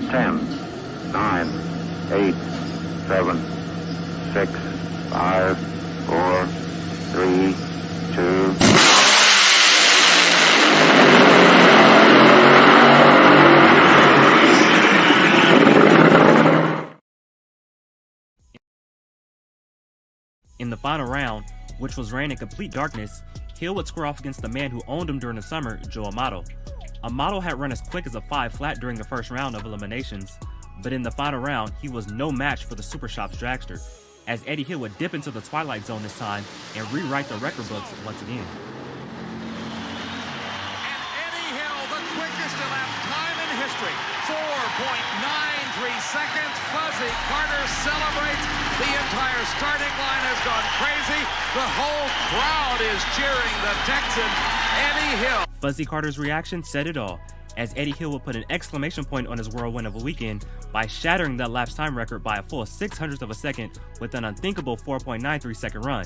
10, 9, 8, 7, 6, 5, 4, 3, 2. In the final round, which was ran in complete darkness, Hill would square off against the man who owned him during the summer, Joe Amato. Amato had run as quick as a 5 flat during the first round of eliminations, but in the final round, he was no match for the Super Shops dragster, as Eddie Hill would dip into the Twilight Zone this time and rewrite the record books once again. And Eddie Hill, the quickest elapsed time in history, 4.93 seconds. Fuzzy Carter celebrates. The entire starting line has gone crazy. The whole crowd is cheering the Texan, Eddie Hill. Fuzzy Carter's reaction said it all, as Eddie Hill would put an exclamation point on his whirlwind of a weekend by shattering that lapse time record by a full 600th of a second with an unthinkable 4.93 second run.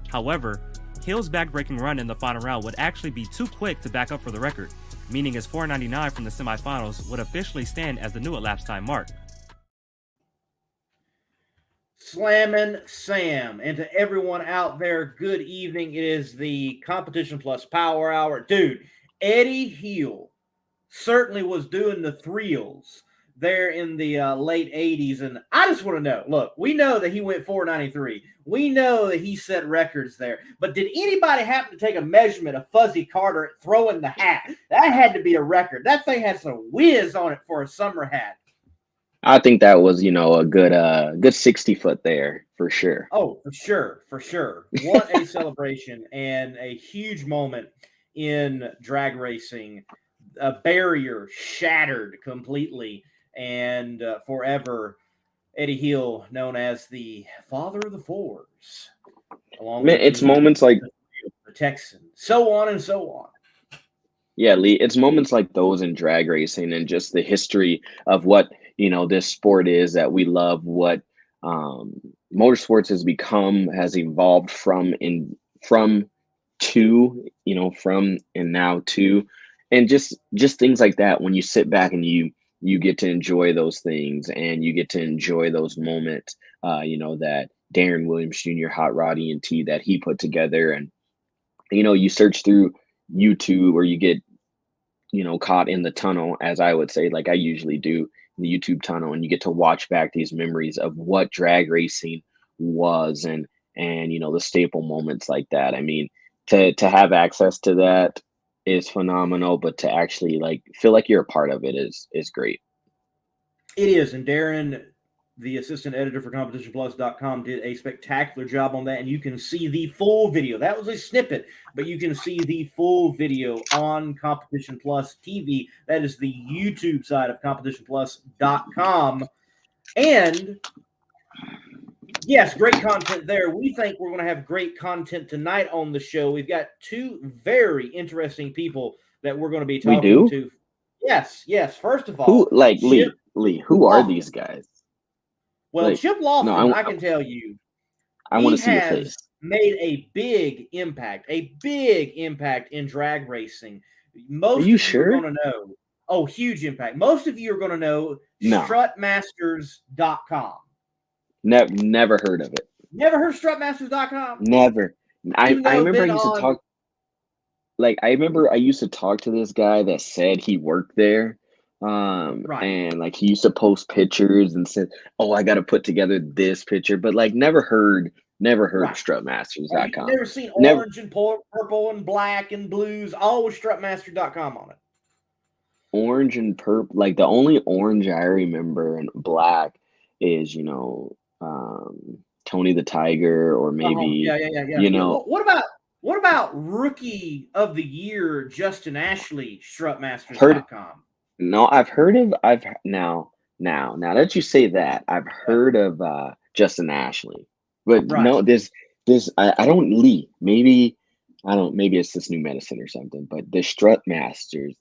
However, Hill's back-breaking run in the final round would actually be too quick to back up for the record, meaning his 4.99 from the semifinals would officially stand as the new elapsed time mark. Slammin' Sam, and to everyone out there, good evening. It is the Competition Plus Power Hour. Dude, Eddie Hill certainly was doing the thrills there in the late 80s, and I just want to know, look, we know that he went 4.93. We know that he set records there, but did anybody happen to take a measurement of Fuzzy Carter throwing the hat? That had to be a record. That thing had some whiz on it for a summer hat. I think that was, a good 60 foot there for sure. Oh, for sure. What a celebration and a huge moment in drag racing. A barrier shattered completely, and forever, Eddie Hill, known as the father of the fours. It's moments like the Texan, so on and so on. Yeah, Lee, it's moments like those in drag racing and just the history of what this sport is that we love, what motorsports has become, has evolved from and now to, and just things like that. When you sit back and you get to enjoy those things and you get to enjoy those moments, that Darren Williams Jr. Hot Rod E&T that he put together, and you search through YouTube, or you get caught in the tunnel, as I would say, like I usually do, in the YouTube tunnel, and you get to watch back these memories of what drag racing was, and the staple moments like that. I mean, to have access to that is phenomenal, but to actually feel like you're a part of it is great. It is, and Darren, the assistant editor for CompetitionPlus.com, did a spectacular job on that, and you can see the full video. That was a snippet, but you can see the full video on Competition Plus TV. That is the YouTube side of CompetitionPlus.com. And yes, great content there. We think we're going to have great content tonight on the show. We've got two very interesting people that we're going to be talking to. Yes. First of all, Lee, who are these guys? Well, Chip Loftin, I can tell you, I want to see your face. Made a big impact in drag racing. Most are you of sure? You are going to know. Oh, huge impact. Most of you are going to know strutmasters.com. Never heard of it. Never heard of strutmasters.com? Never. I remember I used to talk. I remember I used to talk to this guy that said he worked there. Right. And he used to post pictures and said, "Oh, I got to put together this picture," but never heard of strutmasters.com. Never seen orange and purple and black and blues, all with strutmaster.com on it. Orange and purple, the only orange I remember and black is Tony the Tiger, or maybe What about Rookie of the Year Justin Ashley, strutmasters.com? No, I've heard of. Now that you say that, I've heard of Justin Ashley, but no, this I don't. Lee, maybe I don't. Maybe it's this new medicine or something. But the Strutmasters,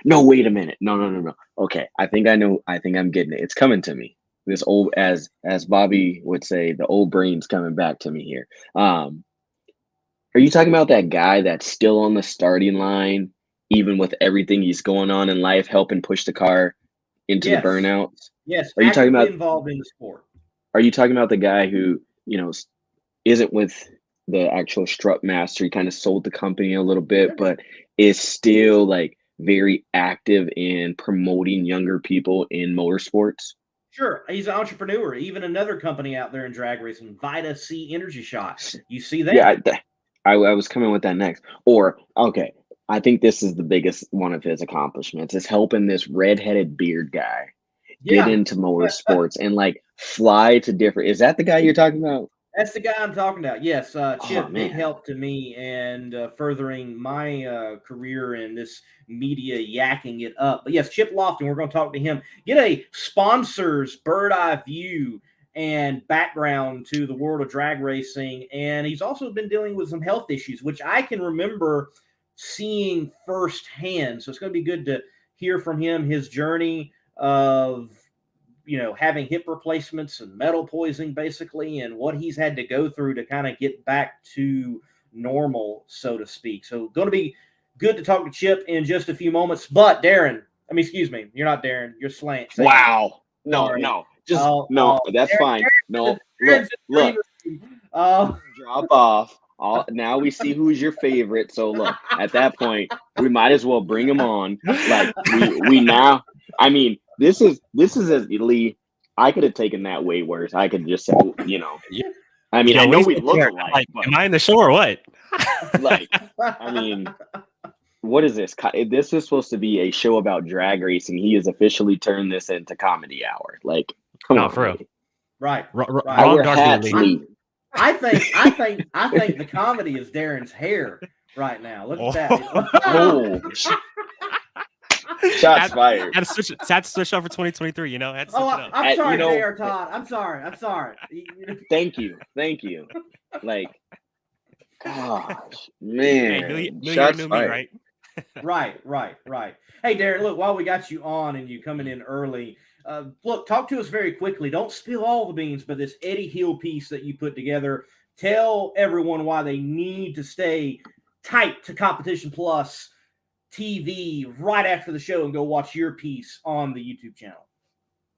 no, wait a minute, no. Okay, I think I know. I think I'm getting it. It's coming to me. This old, as Bobby would say, the old brain's coming back to me here. Are you talking about that guy that's still on the starting line, even with everything he's going on in life, helping push the car into Yes. the burnouts. Yes, Are you talking actively about? involved in the sport. Are you talking about the guy who isn't with the actual strut master? He kind of sold the company a little bit, but is still like very active in promoting younger people in motorsports. Sure, he's an entrepreneur. Even another company out there in drag racing, Vita C Energy Shot. You see that? Yeah, I was coming with that next. Or okay, I think this is the biggest one of his accomplishments is helping this redheaded beard guy get Yeah. into motorsports and like fly to different. Is that the guy you're talking about? That's the guy I'm talking about. Yes, Chip, big Man. help to me and furthering my career in this media yakking it up. But yes, Chip Loftin, we're going to talk to him. Get a sponsor's bird eye view and background to the world of drag racing. And he's also been dealing with some health issues, which I can remember seeing firsthand. So it's going to be good to hear from him, his journey of having hip replacements and metal poisoning basically, and what he's had to go through to kind of get back to normal, so to speak. So going to be good to talk to Chip in just a few moments. But Darren, excuse me, you're not Darren, you're Slant. Wow. No, Sorry. just that's Darren, fine. No, look, drop off. Now we see who's your favorite. So look, at that point, we might as well bring him on. Like we now. I mean, this is as Lee. I could have taken that way worse. I could just say, I mean, I know we look alike. Like, am I in the show or what? Like, I mean, what is this? This is supposed to be a show about drag racing. He has officially turned this into comedy hour. Like, come on, for real. Right. I wear hats, Lee. I think the comedy is Darren's hair right now. Look at that. Oh. Shots fired. Had to switch up for 2023, Had to switch it up. I'm sorry, J.R. Todd. I'm sorry. Thank you. Like, gosh, man. Hey, Shots fired. Me, right? Right. Hey, Darren, look, while we got you on and you coming in early, look, talk to us very quickly. Don't spill all the beans, but this Eddie Hill piece that you put together, tell everyone why they need to stay tight to Competition Plus TV right after the show and go watch your piece on the YouTube channel.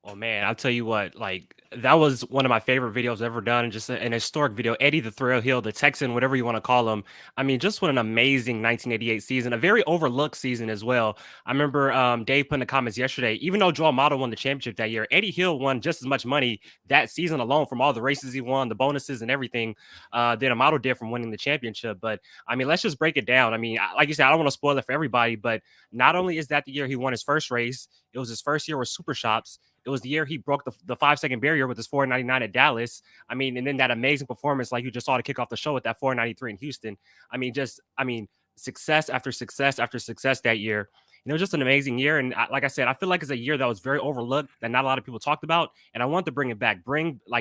Oh man, I'll tell you what, like that was one of my favorite videos ever done. Just an historic video. Eddie the Thrill Hill, the Texan, whatever you want to call him. I mean, just what an amazing 1988 season, a very overlooked season as well. I remember Dave put in the comments yesterday, even though Joe Amato won the championship that year, Eddie Hill won just as much money that season alone from all the races he won, the bonuses and everything that Amato did from winning the championship. But I mean, let's just break it down. I mean, like you said, I don't want to spoil it for everybody, but not only is that the year he won his first race, it was his first year with Super Shops. It was the year he broke the 5-second barrier with his 4.99 at Dallas. I mean, and then that amazing performance like you just saw to kick off the show with that 4.93 in Houston. I mean, success after success after success that year. And it was just an amazing year. And like I said, I feel like it's a year that was very overlooked that not a lot of people talked about. And I want to bring it back,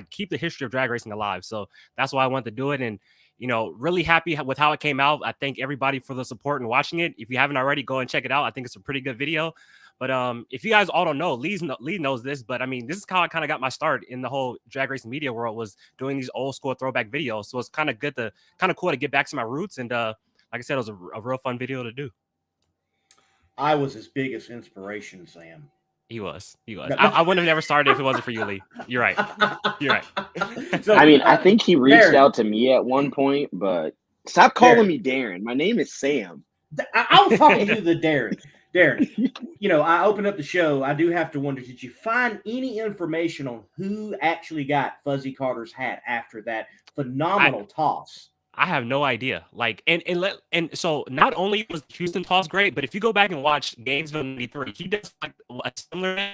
keep the history of drag racing alive. So that's why I want to do it. And, really happy with how it came out. I thank everybody for the support and watching it. If you haven't already, go and check it out. I think it's a pretty good video. But if you guys all don't know, Lee knows this, but I mean, this is how I kind of got my start in the whole drag racing media world, was doing these old school throwback videos. So it's kind of cool to get back to my roots. And like I said, it was a real fun video to do. I was his biggest inspiration, Sam. He was. I wouldn't have never started if it wasn't for you, Lee. You're right. So, I mean, I think he reached out to me at one point, but stop calling me Darren. My name is Sam. I was talking to the Darren. I opened up the show. I do have to wonder, did you find any information on who actually got Fuzzy Carter's hat after that phenomenal toss? I have no idea. And so not only was Houston toss great, but if you go back and watch Gainesville '93, he does like a similar thing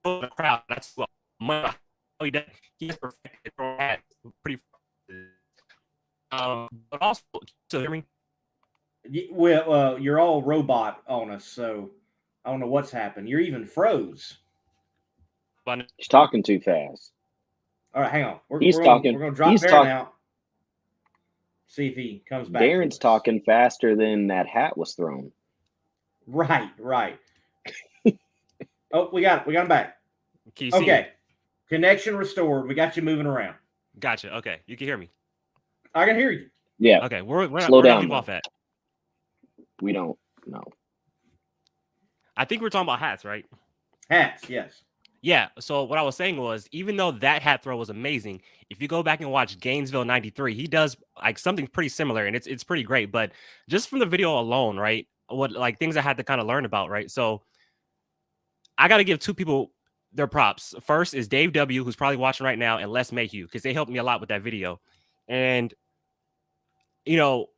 in the crowd. That's what he does. He has perfected hat pretty. But also, so hear me. Well, you're all robot on us, so I don't know what's happened. You're even froze. He's talking too fast. All right, hang on. We're going to drop Darren out. See if he comes back. Darren's talking faster than that hat was thrown. Right. Oh, we got him back. Okay. Connection restored. We got you moving around. Gotcha. Okay. You can hear me. I can hear you. Yeah. Okay. We're slow down. Leave off at. We don't know. I think we're talking about hats, right? Hats, yes. Yeah. So what I was saying was, even though that hat throw was amazing, if you go back and watch Gainesville '93, he does like something pretty similar, and it's pretty great. But just from the video alone, right? What like things I had to kind of learn about, right? So I got to give two people their props. First is Dave W, who's probably watching right now, and Les Mayhew, because they helped me a lot with that video. And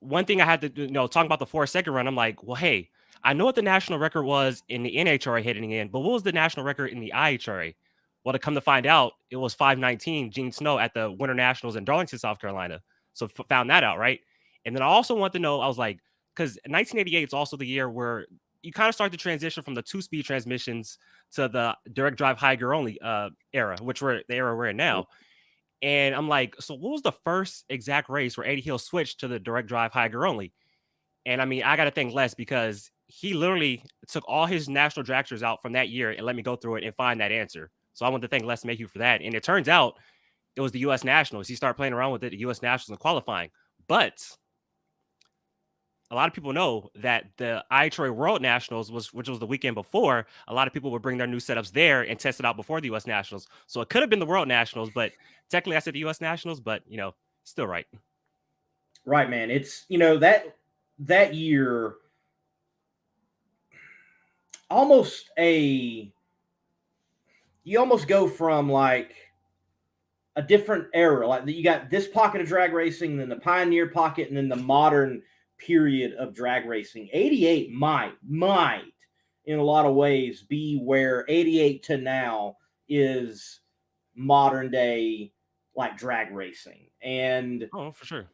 one thing I had to do, talking about the 4-second run, I'm like, well, hey, I know what the national record was in the NHRA hitting in, but what was the national record in the IHRA? Well, to come to find out, it was 5:19 Gene Snow at the Winter Nationals in Darlington, South Carolina. So found that out, right? And then I also want to know, I was like, because 1988 is also the year where you kind of start the transition from the 2-speed transmissions to the direct drive high gear only era, which we're the era we're in now. And I'm like, so what was the first exact race where Eddie Hill switched to the direct drive high gear only? And I mean, I got to thank Les because he literally took all his national dragsters out from that year and let me go through it and find that answer. So I want to thank Les Mayhew for that. And it turns out it was the U.S. Nationals. He started playing around with it, the U.S. Nationals and qualifying. But a lot of people know that the IHRA World Nationals which was the weekend before. A lot of people would bring their new setups there and test it out before the U.S. Nationals. So it could have been the World Nationals, but technically I said the U.S. Nationals, but still right. Right, man. It's that year you almost go from like a different era. Like you got this pocket of drag racing, then the pioneer pocket, and then the modern period of drag racing. 88 might in a lot of ways be where 88 to now is modern day like drag racing. And Oh, for sure.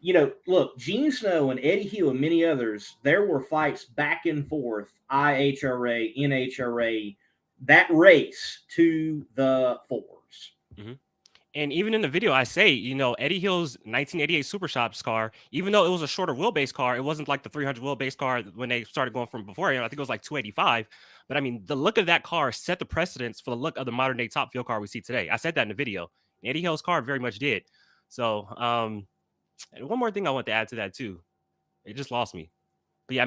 Look, Gene Snow and Eddie Hill and many others, there were fights back and forth, IHRA, NHRA, that race to the fours. Mm-hmm. And even in the video, I say, Eddie Hill's 1988 Super Shops car, even though it was a shorter wheelbase car, it wasn't like the 300 wheelbase car when they started going from before. I think it was like 285. But I mean, the look of that car set the precedence for the look of the modern day top fuel car we see today. I said that in the video. Eddie Hill's car very much did. So, and one more thing I want to add to that too. It just lost me. But yeah, I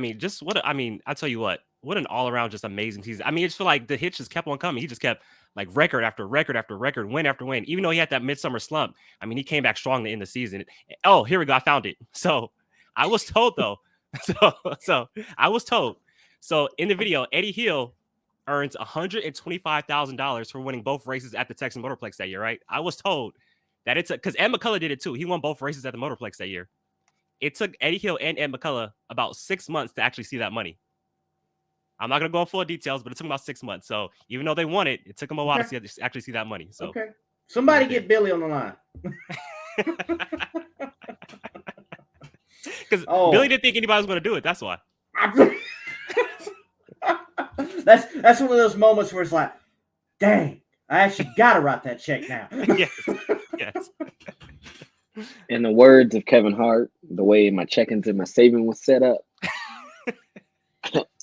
mean, I'll tell you what an all around just amazing season. I mean, it's feel like the hits just kept on coming. He just kept like record after record after record, win after win. Even though he had that midsummer slump, I mean, he came back strong to end the season. Oh, here we go. I found it. So I was told though. So I was told. So in the video, Eddie Hill earns $125,000 for winning both races at the Texas Motorplex that year, right? I was told that it's because Ed McCullough did it too. He won both races at the Motorplex that year. It took Eddie Hill and Ed McCullough about 6 months to actually see that money. I'm not going to go in full details, but it took them about 6 months. So even though they won it, it took them a while to actually see that money. So okay, somebody get Billy on the line. Because Billy didn't think anybody was going to do it. That's why. That's one of those moments where it's like, dang, I actually got to write that check now. Yes. In the words of Kevin Hart, the way my check-ins and my saving was set up,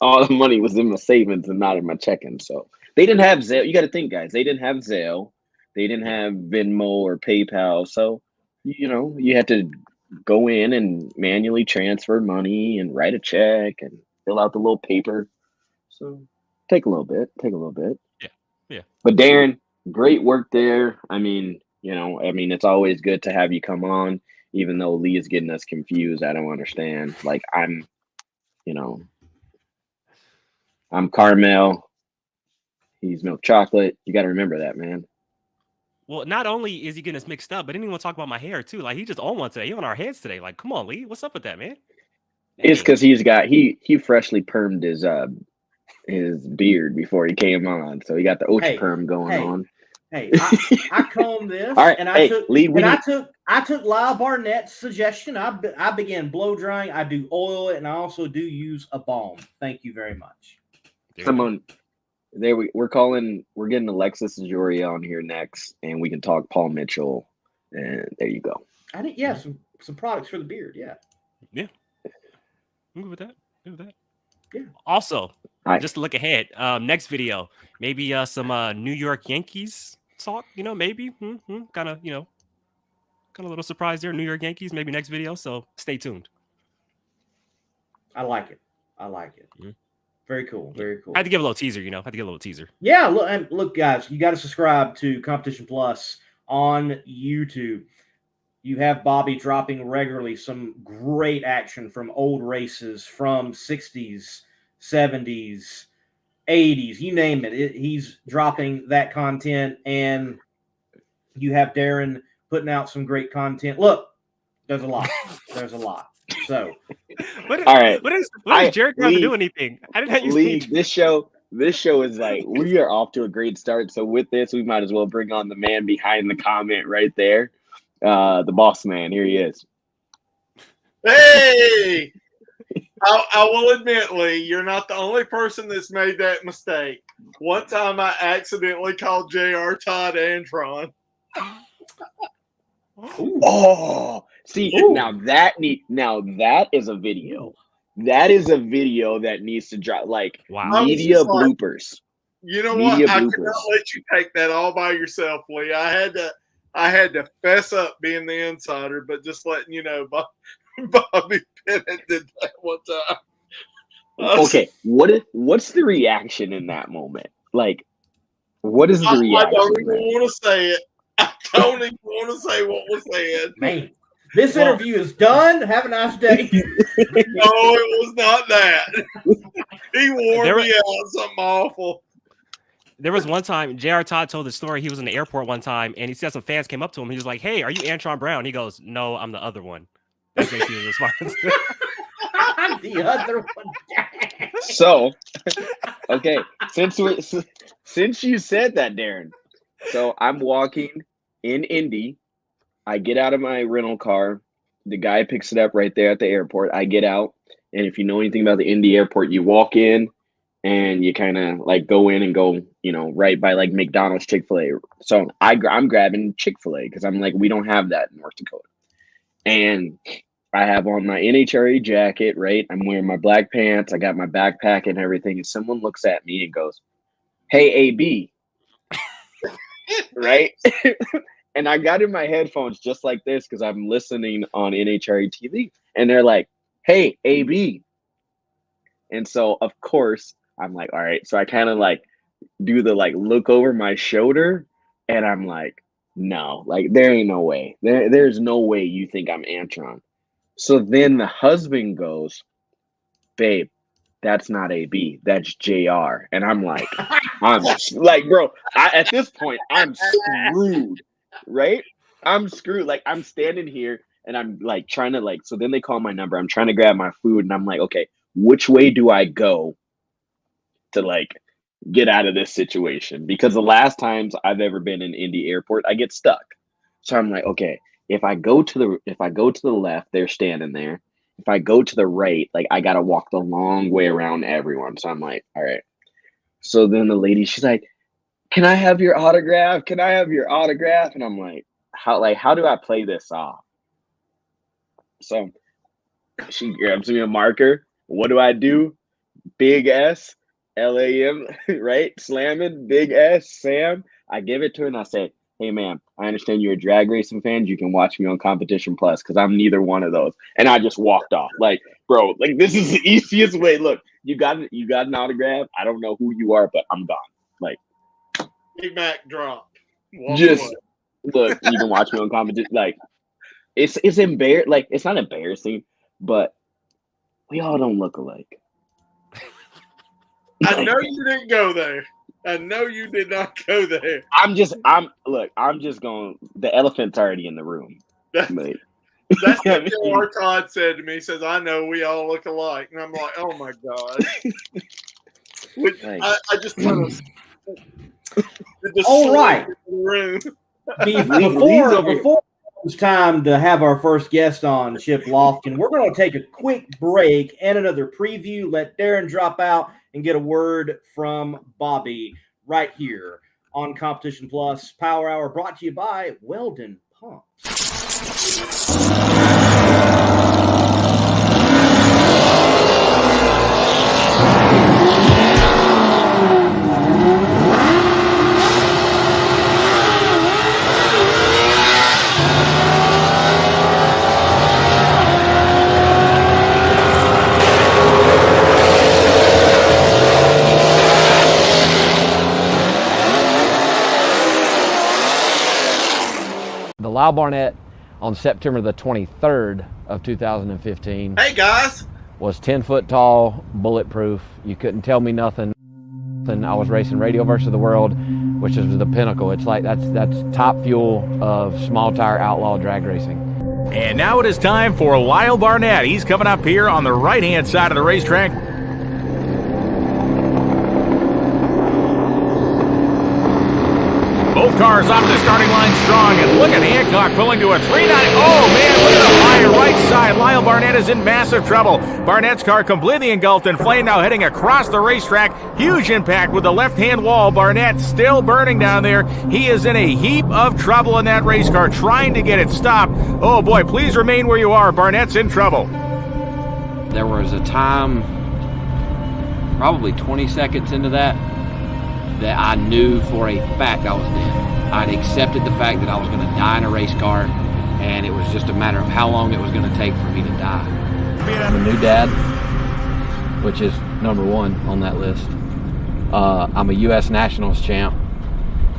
all the money was in my savings and not in my check-ins. So they didn't have Zelle. You got to think, guys. They didn't have Zelle. They didn't have Venmo or PayPal. So, you had to go in and manually transfer money and write a check and fill out the little paper. So take a little bit. Yeah. But Darren, great work there. I mean, it's always good to have you come on, even though Lee is getting us confused. I don't understand. Like I'm caramel. He's milk chocolate. You got to remember that, man. Well, not only is he getting us mixed up, but didn't even talk about my hair too. Like he just on one today. He on our heads today. Like, come on, Lee. What's up with that, man? It's because he freshly permed his beard before he came on, so he got the ultra perm going on. Hey, I combed this, all right, and I took Lee, I took Lyle Barnett's suggestion. I began blow drying. I do oil it, and I also do use a balm. Thank you very much. We're getting Alexis Jory on here next, and we can talk Paul Mitchell, and there you go. Some products for the beard, yeah. I'm good with that. Yeah. Also, just to look ahead, next video, maybe some New York Yankees talk. Maybe kind of a little surprise there. New York Yankees, maybe next video. So stay tuned. I like it. Mm-hmm. Very cool. Very cool. I had to give a little teaser, Yeah, look, guys, you got to subscribe to Competition Plus on YouTube. You have Bobby dropping regularly some great action from old races from 60s, 70s, 80s, you name it. He's dropping that content, and you have Darren putting out some great content. Look, there's a lot. So, all right. What is Jared going to do anything? I didn't have you this show is like, we are off to a great start. So with this, we might as well bring on the man behind the comment right there. The boss man. Here he is. Hey, I will admit, Lee, you're not the only person that's made that mistake. One time I accidentally called JR Todd Antron. Oh, see, now that is a video. That is a video that needs to drop, like, media bloopers. You know what? I could not let you take that all by yourself, Lee. I had to fess up being the insider, but just letting you know, Bobby Bennett did that one time. Okay, what's the reaction in that moment? Like, what is the reaction? I don't even want to say it. I don't even want to say what was said. Man, this interview is done. Have a nice day. No, it was not that. He wore me out something awful. There was one time, J.R. Todd told the story. He was in the airport one time, and he said some fans came up to him. He was like, "Hey, are you Antron Brown?" He goes, "No, I'm the other one." That's basically his response. I'm the other one. So, okay, since you said that, Darren, so I'm walking in Indy. I get out of my rental car. The guy picks it up right there at the airport. I get out, and if you know anything about the Indy airport, you walk in and you kind of like go in and go, right by like McDonald's, Chick-fil-A. So I'm grabbing Chick-fil-A because I'm like, we don't have that in North Dakota. And I have on my NHRA jacket, right? I'm wearing my black pants. I got my backpack and everything. And someone looks at me and goes, "Hey, AB." Right? And I got in my headphones just like this because I'm listening on NHRA TV. And they're like, "Hey, AB." And so, of course, I'm like, all right. So I kind of like do the like look over my shoulder. And I'm like, no, like there ain't no way. There's no way you think I'm Antron. So then the husband goes, "Babe, that's not AB, that's JR." And I'm like, bro, at this point, I'm screwed, right? I'm screwed. Like I'm standing here and I'm like trying to like, so then they call my number. I'm trying to grab my food and I'm like, okay, which way do I go to like get out of this situation? Because the last times I've ever been in Indy airport, I get stuck. So I'm like, okay, if I go to the left, they're standing there. If I go to the right, like I gotta walk the long way around everyone. So I'm like, all right. So then the lady, she's like, "Can I have your autograph? Can I have your autograph?" And I'm like, how do I play this off? So she grabs me a marker. What do? Big S, LAM, right? Slamming, big S, Sam. I give it to her and I say, "Hey, ma'am, I understand you're a drag racing fan. You can watch me on Competition Plus because I'm neither one of those." And I just walked off. Like, bro, like this is the easiest way. Look, you got an autograph. I don't know who you are, but I'm gone. Like, Big Mac drop. Look, you can watch me on Competition. Like, it's embarrassing. Like, it's not embarrassing, but we all don't look alike. I know you didn't go there. I know you did not go there. I'm just going, the elephant's already in the room. That's what J.R. Todd said to me. He says, "I know we all look alike." And I'm like, oh my God. I just kind of all right. Before it's time to have our first guest on, Chip Loftin, we're going to take a quick break and another preview. Let Darren drop out and get a word from Bobby right here on Competition Plus Power Hour, brought to you by Weldon Pumps. Lyle Barnett on September the 23rd of 2015. Hey guys. Was 10 foot tall, bulletproof. You couldn't tell me nothing. I was racing Radio versus the World, which is the pinnacle. It's like that's top fuel of small tire outlaw drag racing. And now it is time for Lyle Barnett. He's coming up here on the right-hand side of the racetrack. Both cars off the starting line strong, and look at Hancock pulling to a 3-9. Oh, man, look at the right side. Lyle Barnett is in massive trouble. Barnett's car completely engulfed in flame, now heading across the racetrack. Huge impact with the left-hand wall. Barnett still burning down there. He is in a heap of trouble in that race car, trying to get it stopped. Oh, boy, please remain where you are. Barnett's in trouble. There was a time, probably 20 seconds into that I knew for a fact I was dead. I'd accepted the fact that I was going to die in a race car, and it was just a matter of how long it was going to take for me to die. I'm a new dad, which is number one on that list. I'm a U.S. Nationals champ,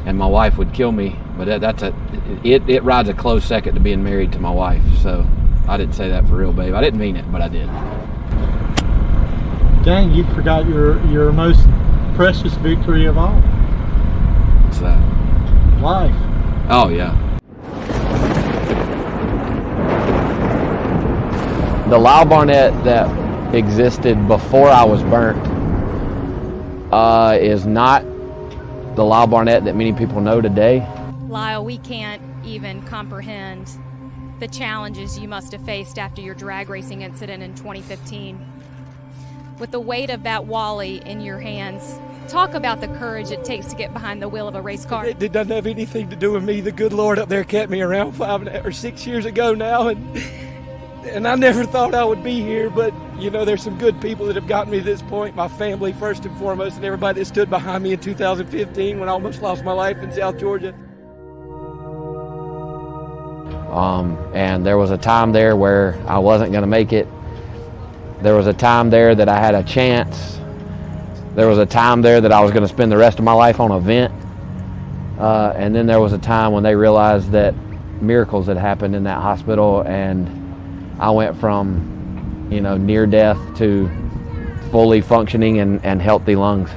and my wife would kill me, but it rides a close second to being married to my wife. So I didn't say that for real, babe. I didn't mean it, but I did. Dang, you forgot your most precious victory of all. What's that? Life. Oh, yeah. The Lyle Barnett that existed before I was burnt is not the Lyle Barnett that many people know today. Lyle, we can't even comprehend the challenges you must have faced after your drag racing incident in 2015. With the weight of that Wally in your hands, talk about the courage it takes to get behind the wheel of a race car. It doesn't have anything to do with me. The good Lord up there kept me around 5 or 6 years ago now, and I never thought I would be here, but you know, there's some good people that have gotten me to this point. My family first and foremost, and everybody that stood behind me in 2015 when I almost lost my life in South Georgia. And there was a time there where I wasn't going to make it. There was a time there that I had a chance. There was a time there that I was going to spend the rest of my life on a vent. And then there was a time when they realized that miracles had happened in that hospital, and I went from, you know, near death to fully functioning and healthy lungs.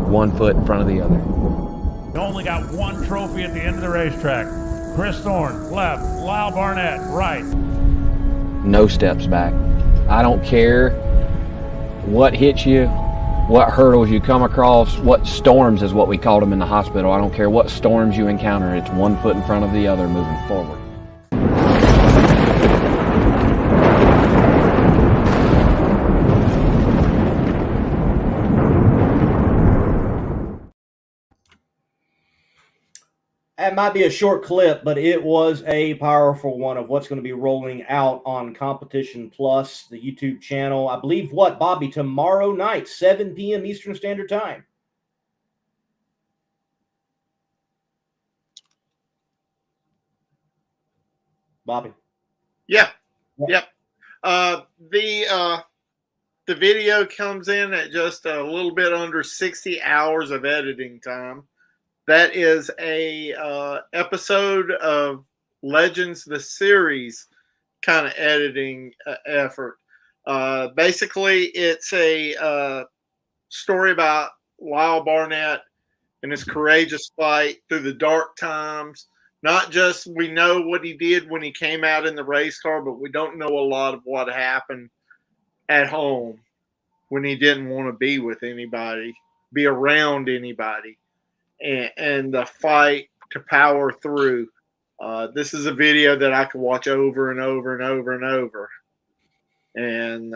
One foot in front of the other. You only got one trophy at the end of the racetrack. Chris Thorne, left. Lyle Barnett, right. No steps back. I don't care what hits you, what hurdles you come across, what storms is what we called them in the hospital. I don't care what storms you encounter. It's 1 foot in front of the other moving forward. That might be a short clip, but it was a powerful one of what's going to be rolling out on Competition Plus, the YouTube channel. I believe, what, Bobby, tomorrow night, 7 p.m. Eastern Standard Time. Bobby. Yeah. Yep. The video comes in at just a little bit under 60 hours of editing time. That is a episode of Legends, the series kind of editing effort. Basically, it's a story about Lyle Barnett and his courageous fight through the dark times. Not just we know what he did when he came out in the race car, but we don't know a lot of what happened at home when he didn't want to be with anybody, be around anybody. And the fight to power through. This is a video that I could watch over and over and over and over. And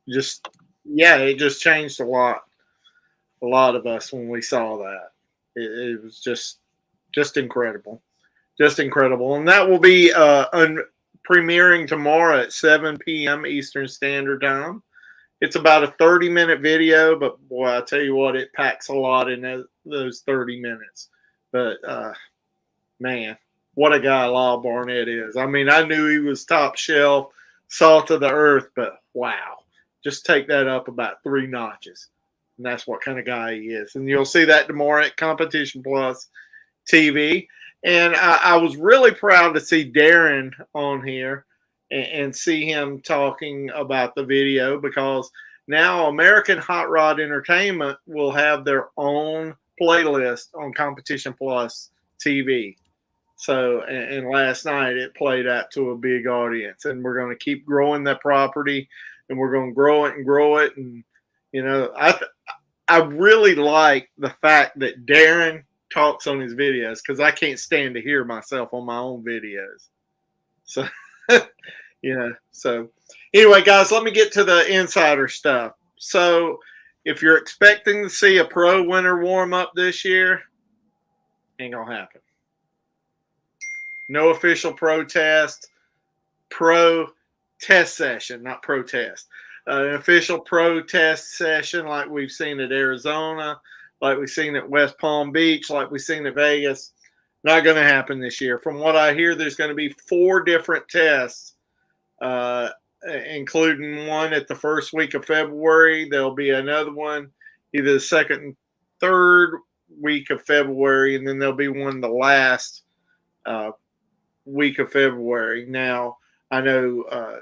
it just changed a lot of us when we saw that. It was just incredible. Just incredible. And that will be premiering tomorrow at 7 p.m. Eastern Standard Time. It's about a 30-minute video, but boy, I tell you what, it packs a lot in those 30 minutes. But, man, what a guy Lyle Barnett is. I mean, I knew he was top shelf, salt of the earth, but wow. just take that up about 3 notches. And that's what kind of guy he is. And you'll see that tomorrow at Competition Plus TV. And I was really proud to see Darren on here and see him talking about the video, because now American Hot Rod Entertainment will have their own playlist on Competition Plus TV. So, and last night it played out to a big audience, and we're going to keep growing that property, and we're going to grow it and grow it. And, you know, I really like the fact that Darren talks on his videos, because I can't stand to hear myself on my own videos. So, you know, so anyway, guys, let me get to the insider stuff. So if you're expecting to see a pro winter warm up this year, ain't going to happen. No official pro test session, not protest. An official pro test session like we've seen at Arizona, like we've seen at West Palm Beach, like we've seen at Vegas. Not going to happen this year. From what I hear, there's going to be 4 different tests, including one at the first week of February. There'll be another one either the second and third week of February, and then there'll be one the last week of February. Now, I know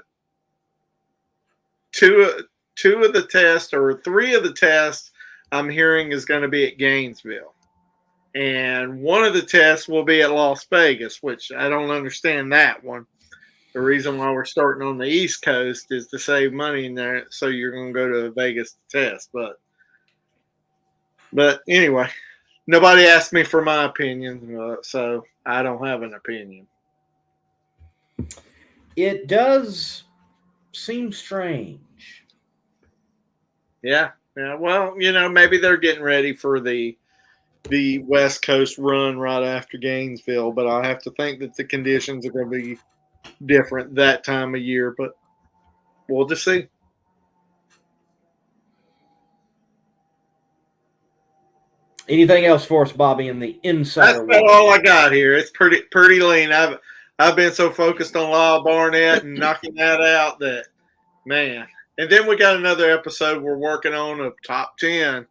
2 of the tests, or 3 of the tests I'm hearing is going to be at Gainesville. And one of the tests will be at Las Vegas, which I don't understand that one. The reason why we're starting on the East Coast is to save money in there, so you're going to go to Vegas to test. But anyway, nobody asked me for my opinion, so I don't have an opinion. It does seem strange. Yeah. Well, you know, maybe they're getting ready for the West Coast run right after Gainesville, but I have to think that the conditions are going to be different that time of year, but we'll just see. Anything else for us, Bobby, in the insider world? That's all I got here. It's pretty lean. I've been so focused on Lyle Barnett and knocking that out that, man. And then we got another episode we're working on of Top 10.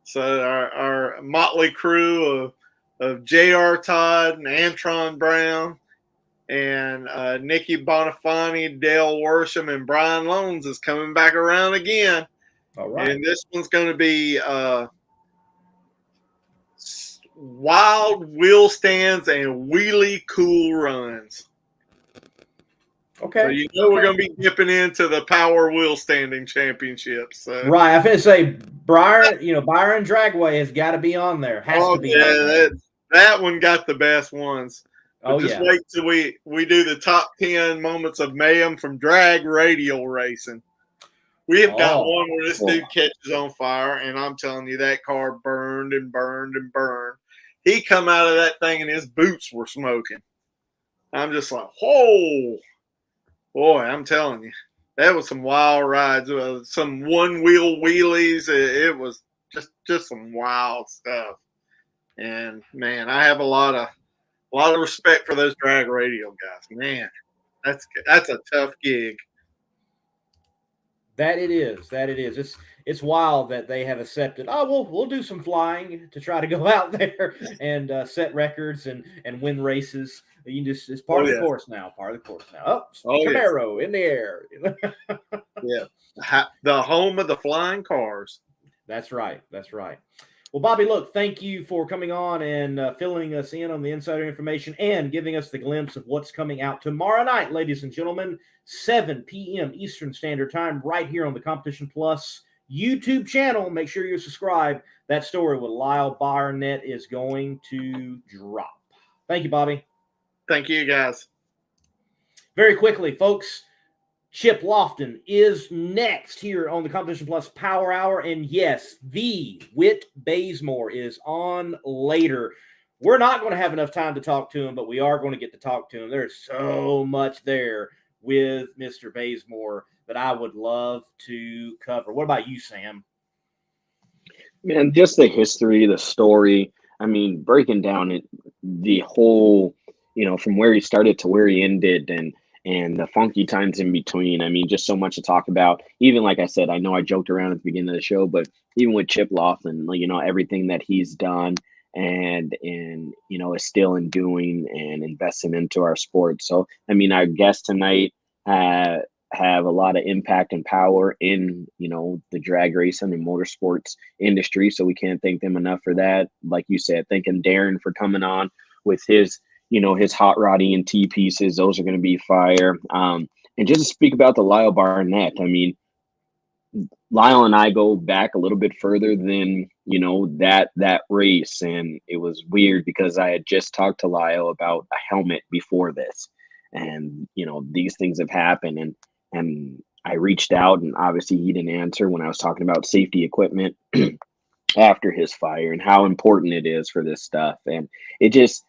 So our motley crew of J.R. Todd and Antron Brown and Nikki Bonifani, Dale Worsham, and Brian Lones is coming back around again. All right. And this one's going to be wild wheel stands and wheelie cool runs. Okay. So you know we're going to be dipping into the Power Wheel Standing Championships. So. Right. I was going to say, Byron Dragway has got to be on there. Has to be on there. That one got the best ones. But just wait till we do the top 10 moments of mayhem from drag radial racing. We have got one where this dude catches on fire, and I'm telling you, that car burned and burned and burned. He come out of that thing, and his boots were smoking. I'm just like, whoa. Boy, I'm telling you, that was some wild rides. Some one-wheel wheelies. It was just some wild stuff. And man, I have a lot of respect for those drag radial guys. Man, that's a tough gig. That it is. It's wild that they have accepted. Oh, we'll do some flying to try to go out there and set records and win races. It's part of the course now. Oh, Camaro in the air. Yeah, the home of the flying cars. That's right. Well, Bobby, look, thank you for coming on and filling us in on the insider information and giving us the glimpse of what's coming out tomorrow night, ladies and gentlemen, 7 p.m. Eastern Standard Time, right here on the Competition Plus YouTube channel. Make sure you're subscribed. That story with Lyle Barnett is going to drop. Thank you, Bobby. Thank you, guys. Very quickly, folks, Chip Loftin is next here on the Competition Plus Power Hour. And yes, the Whit Bazemore is on later. We're not going to have enough time to talk to him, but we are going to get to talk to him. There's so much there with Mr. Bazemore that I would love to cover. What about you, Sam? Man, just the history, the story. I mean, breaking down the whole, from where he started to where he ended, and the funky times in between. I mean, just so much to talk about. Even like I said, I know I joked around at the beginning of the show, but even with Chip Loftin, you know, everything that he's done and you know, is still in doing and investing into our sport. So I mean, our guests tonight have a lot of impact and power in, you know, the drag racing and motorsports industry. So we can't thank them enough for that. Like you said, thanking Darren for coming on with his, you know, his hot rod ENT pieces. Those are going to be fire. And just to speak about the Lyle Barnett, I mean, Lyle and I go back a little bit further than, you know, that race. And it was weird because I had just talked to Lyle about a helmet before this. And, you know, these things have happened. And I reached out, and obviously he didn't answer when I was talking about safety equipment after his fire and how important it is for this stuff. And it just,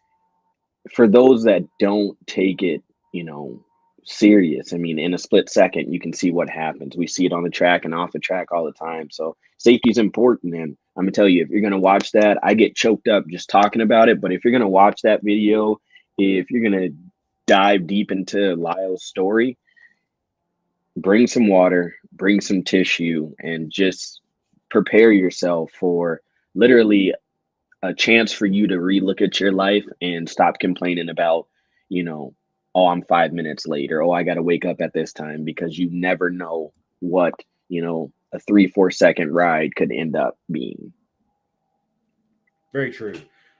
for those that don't take it, you know, serious, I mean, in a split second, you can see what happens. We see it on the track and off the track all the time. So safety is important. And I'm gonna tell you, if you're gonna watch that, I get choked up just talking about it. But if you're gonna watch that video, if you're gonna dive deep into Lyle's story, bring some water, bring some tissue, and just prepare yourself for literally a chance for you to relook at your life and stop complaining about, you know, oh, I'm 5 minutes late, or oh, I got to wake up at this time, because you never know what, you know, a 3-4 second ride could end up being. Very true.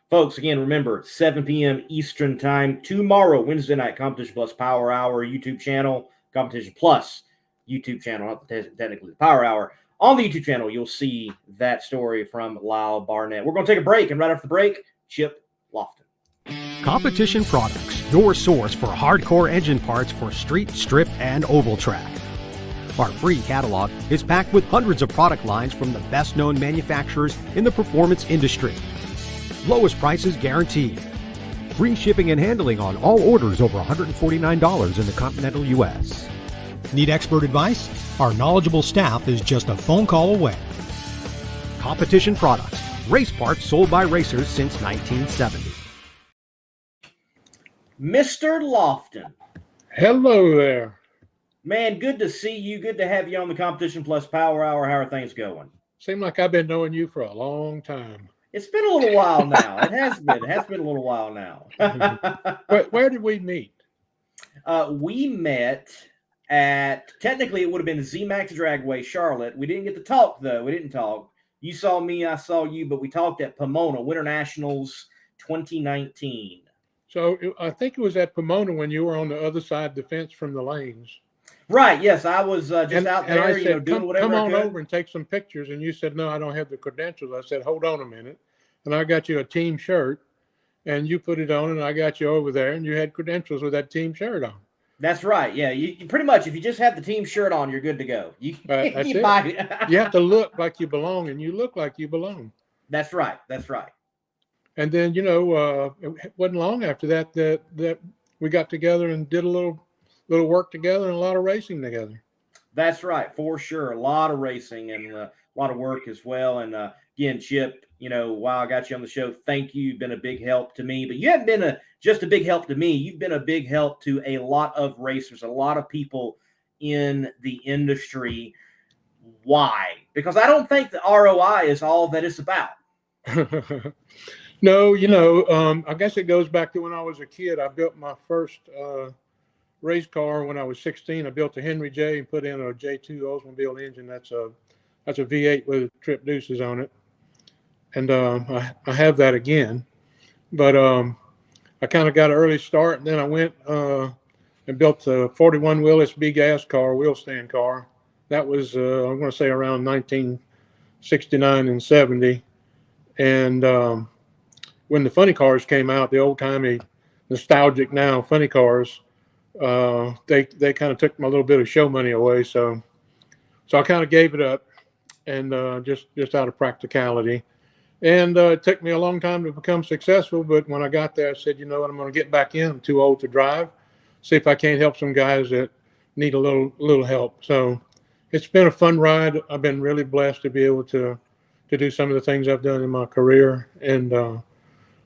Folks, again, remember, 7 p.m. Eastern time tomorrow, Wednesday night, Competition Plus Power Hour YouTube channel, Competition Plus YouTube channel, not technically the Power Hour. On the YouTube channel, you'll see that story from Lyle Barnett. We're going to take a break, and right after the break, Chip Loftin. Competition Products, your source for hardcore engine parts for street, strip, and oval track. Our free catalog is packed with hundreds of product lines from the best-known manufacturers in the performance industry. Lowest prices guaranteed. Free shipping and handling on all orders over $149 in the continental U.S. Need expert advice? Our knowledgeable staff is just a phone call away. Competition Products, race parts sold by racers since 1970. Mr. Loftin. Hello there. Man, good to see you. Good to have you on the Competition Plus Power Hour. How are things going? Seems like I've been knowing you for a long time. It's been a little while now. It has been. It has been a little while now. Where did we meet? We met at, technically it would have been ZMAX Dragway, Charlotte. We didn't get to talk, though. We didn't talk. You saw me, I saw you, but we talked at Pomona, Winter Nationals 2019. So I think it was at Pomona when you were on the other side of the fence from the lanes. Right, yes. I was out there, and I said, doing whatever come I on could. over and take some pictures. And you said, no, I don't have the credentials. I said, hold on a minute. And I got you a team shirt, and you put it on, and I got you over there, and you had credentials with that team shirt on. That's right. Yeah, you pretty much, if you just have the team shirt on, you're good to go. You have to look like you belong, and you look like you belong. That's right. That's right. And then, you know, it wasn't long after that we got together and did a little work together and a lot of racing together. That's right, for sure. A lot of racing and a lot of work as well. And again, Chip, you know, while I got you on the show, thank you. You've been a big help to me. But you haven't been just a big help to me. You've been a big help to a lot of racers, a lot of people in the industry. Why? Because I don't think the ROI is all that it's about. No, you know, I guess it goes back to when I was a kid. I built my first race car when I was 16. I built a Henry J and put in a J2 Oldsmobile engine. That's a V8 with trip deuces on it. And I have that again. But I kind of got an early start, and then I went and built a 41 Willis B gas car, wheel stand car. That was, I'm going to say, around 1969 and 70. And when the funny cars came out, the old-timey, nostalgic now funny cars, they kind of took my little bit of show money away. So I kind of gave it up, and just out of practicality. And it took me a long time to become successful. But when I got there, I said, you know what, I'm going to get back in. I'm too old to drive. See if I can't help some guys that need a little help. So it's been a fun ride. I've been really blessed to be able to do some of the things I've done in my career, and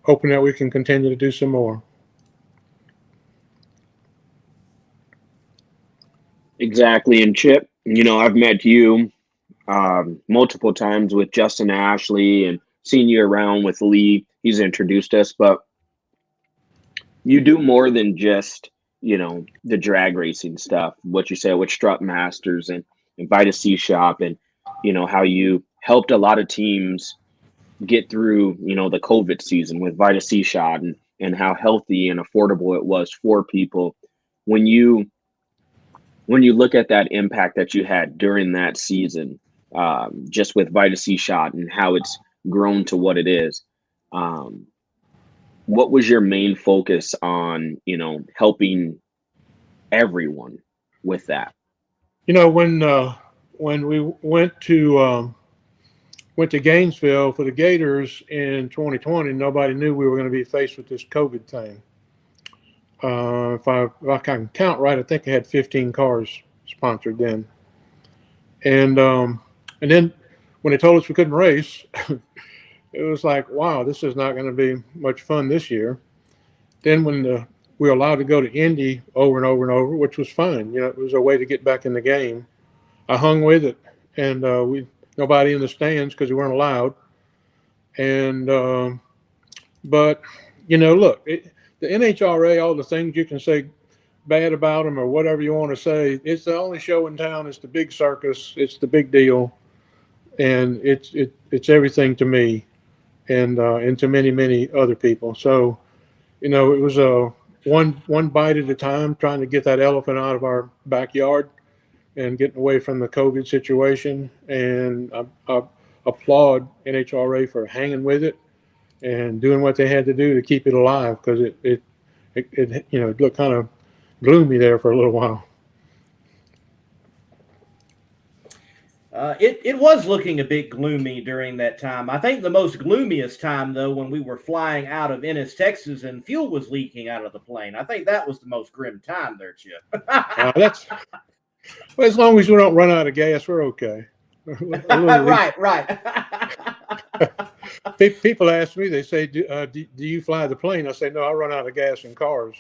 hoping that we can continue to do some more. Exactly. And Chip, I've met you multiple times with Justin Ashley and seen you around with Lee. He's introduced us, but you do more than just, the drag racing stuff, what you say with Strut Masters and Vita C Shop, and, how you helped a lot of teams get through, the COVID season with Vita C Shot, and how healthy and affordable it was for people. When you look at that impact that you had during that season, just with Vita C Shot and how it's grown to what it is, what was your main focus on, helping everyone with that? When we went to Gainesville for the Gators in 2020, nobody knew we were going to be faced with this COVID thing. If I can count right, I think I had 15 cars sponsored then. And then when they told us we couldn't race, it was like, wow, this is not going to be much fun this year. Then when we were allowed to go to Indy over and over and over, which was fine. It was a way to get back in the game. I hung with it, and nobody in the stands because we weren't allowed. And but look, the NHRA, all the things you can say bad about them or whatever you want to say, it's the only show in town. It's the big circus. It's the big deal, and it's everything to me, and to many other people. So, it was one bite at a time, trying to get that elephant out of our backyard and getting away from the COVID situation. And I applaud NHRA for hanging with it and doing what they had to do to keep it alive, because it looked kind of gloomy there for a little while. It was looking a bit gloomy during that time. I think the most gloomiest time, though, when we were flying out of Ennis, Texas, and fuel was leaking out of the plane. I think that was the most grim time there, Chip. Well, as long as we don't run out of gas, we're okay. Right. People ask me, they say, do you fly the plane? I say, no, I run out of gas in cars.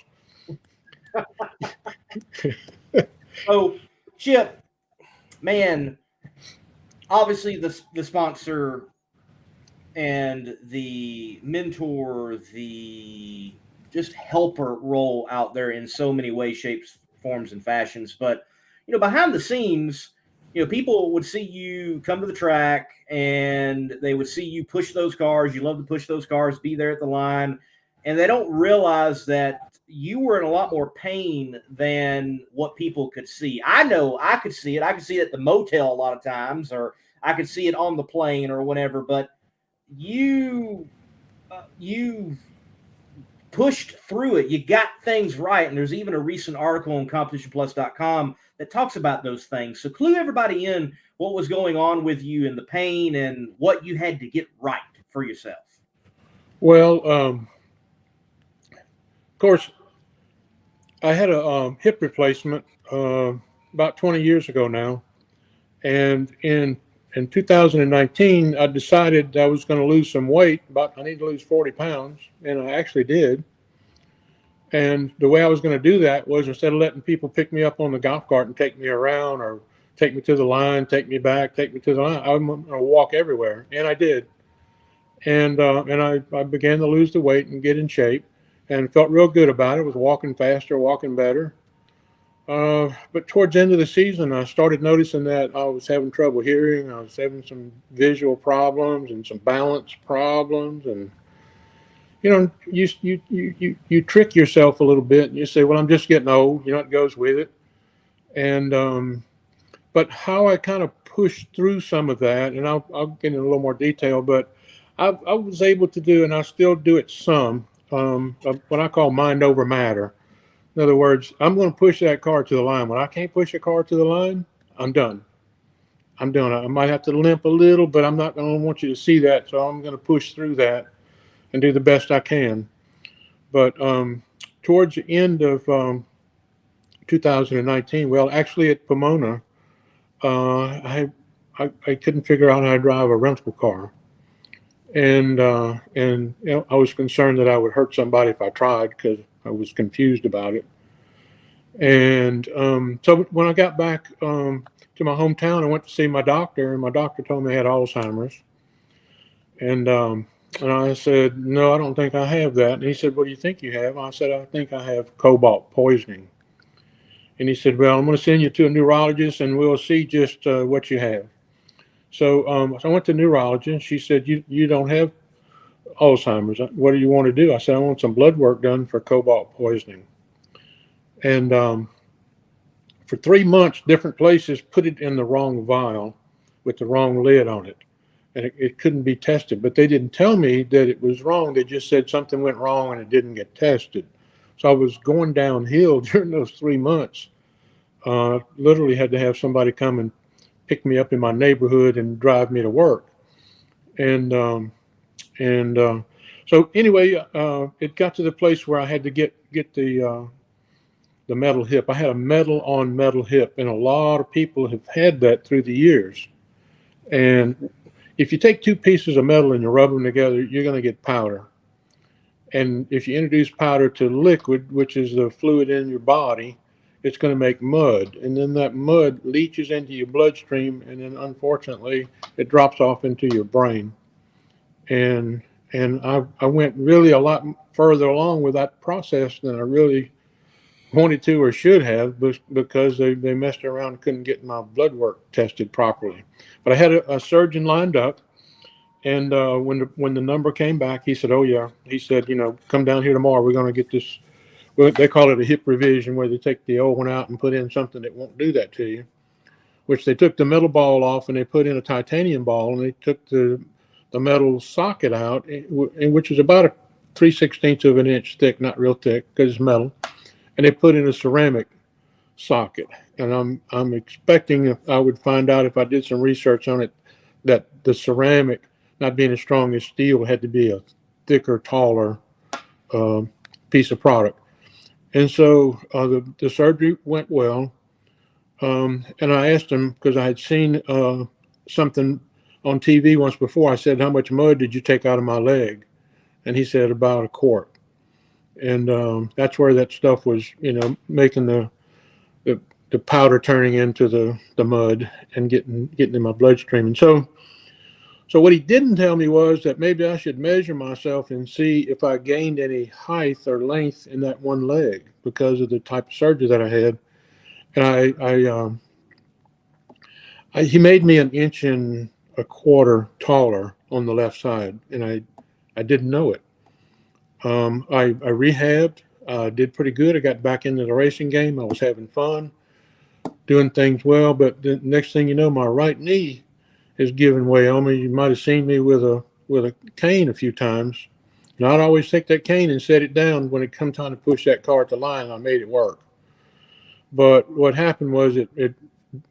So, Chip, man, obviously the sponsor and the mentor, the just helper role out there in so many ways, shapes, forms, and fashions. But, behind the scenes, people would see you come to the track and they would see you push those cars. You love to push those cars, be there at the line. And they don't realize that you were in a lot more pain than what people could see. I know I could see it. I could see it at the motel a lot of times, or I could see it on the plane or whatever. But you pushed through it. You got things right. And there's even a recent article on competitionplus.com that talks about those things. So clue everybody in what was going on with you and the pain and what you had to get right for yourself. Well, of course, I had a hip replacement about 20 years ago now. And in 2019, I decided I was going to lose some weight. I need to lose 40 pounds, and I actually did. And the way I was going to do that was, instead of letting people pick me up on the golf cart and take me around, or take me to the line, take me back, take me to the line, I'm going to walk everywhere. And I did. And I began to lose the weight and get in shape, and felt real good about it. I was walking faster, walking better. But towards the end of the season, I started noticing that I was having trouble hearing. I was having some visual problems and some balance problems. And, you trick yourself a little bit, and you say, well, I'm just getting old. It goes with it. And, but how I kind of pushed through some of that, and I'll get into a little more detail, but I was able to do, and I still do it some, what I call mind over matter. In other words, I'm going to push that car to the line. When I can't push a car to the line, I'm done. I might have to limp a little, but I'm not going to want you to see that. So I'm going to push through that and do the best I can. But towards the end of 2019, well, actually at Pomona, I couldn't figure out how to drive a rental car. And I was concerned that I would hurt somebody if I tried, because I was confused about it. And so when I got back to my hometown, I went to see my doctor, and my doctor told me I had Alzheimer's. And I said, no, I don't think I have that. And he said, what do you think you have? I said, I think I have cobalt poisoning. And he said, well, I'm going to send you to a neurologist, and we'll see just what you have. So, so I went to the neurologist. She said, you don't have Alzheimer's. What do you want to do? I said, I want some blood work done for cobalt poisoning. And for 3 months, different places put it in the wrong vial with the wrong lid on it. And it couldn't be tested. But they didn't tell me that it was wrong. They just said something went wrong and it didn't get tested. So I was going downhill during those 3 months. Literally had to have somebody come and pick me up in my neighborhood and drive me to work. And so anyway, it got to the place where I had to get the metal hip. I had a metal on metal hip, and a lot of people have had that through the years. And if you take two pieces of metal and you rub them together, you're going to get powder. And if you introduce powder to liquid, which is the fluid in your body, it's going to make mud. And then that mud leaches into your bloodstream, and then unfortunately, it drops off into your brain. And I went really a lot further along with that process than I really wanted to or should have, because they messed around and couldn't get my blood work tested properly. But I had a surgeon lined up, and when the number came back, he said, oh yeah, he said, come down here tomorrow, we're going to get this, well, they call it a hip revision, where they take the old one out and put in something that won't do that to you, which they took the metal ball off and they put in a titanium ball, and they took the metal socket out, which is about a 3/16 of an inch thick, not real thick because it's metal, and they put in a ceramic socket. And I'm expecting, if I would find out, if I did some research on it, that the ceramic, not being as strong as steel, had to be a thicker, taller piece of product. And so the surgery went well. And I asked him, because I had seen something on TV once before. I said, how much mud did you take out of my leg? And he said, about a quart. And that's where that stuff was, making the powder turning into the mud and getting in my bloodstream. And so what he didn't tell me was that maybe I should measure myself and see if I gained any height or length in that one leg because of the type of surgery that I had. And he made me 1.25 inches taller on the left side, and I didn't know it. I rehabbed, did pretty good. I got back into the racing game. I was having fun, doing things well, but the next thing you know, my right knee is giving way on me. You might have seen me with a cane a few times, and I'd always take that cane and set it down when it come time to push that car at the line. I made it work. But what happened was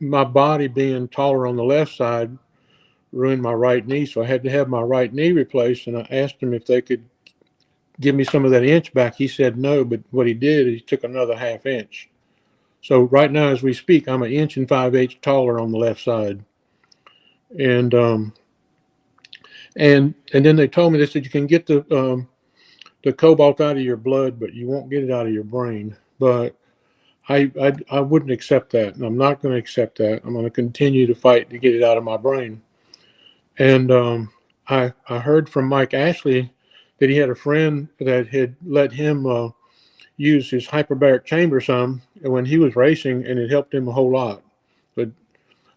my body being taller on the left side ruined my right knee, so I had to have my right knee replaced. And I asked him if they could give me some of that inch back. He said no, but what he did is he took another 1/2 inch. So right now, as we speak, I'm 1 5/8 inches taller on the left side. And then they told me, they said, you can get the cobalt out of your blood, but you won't get it out of your brain. But I wouldn't accept that, and I'm not going to accept that. I'm going to continue to fight to get it out of my brain. And I heard from Mike Ashley that he had a friend that had let him use his hyperbaric chamber some when he was racing, and it helped him a whole lot. But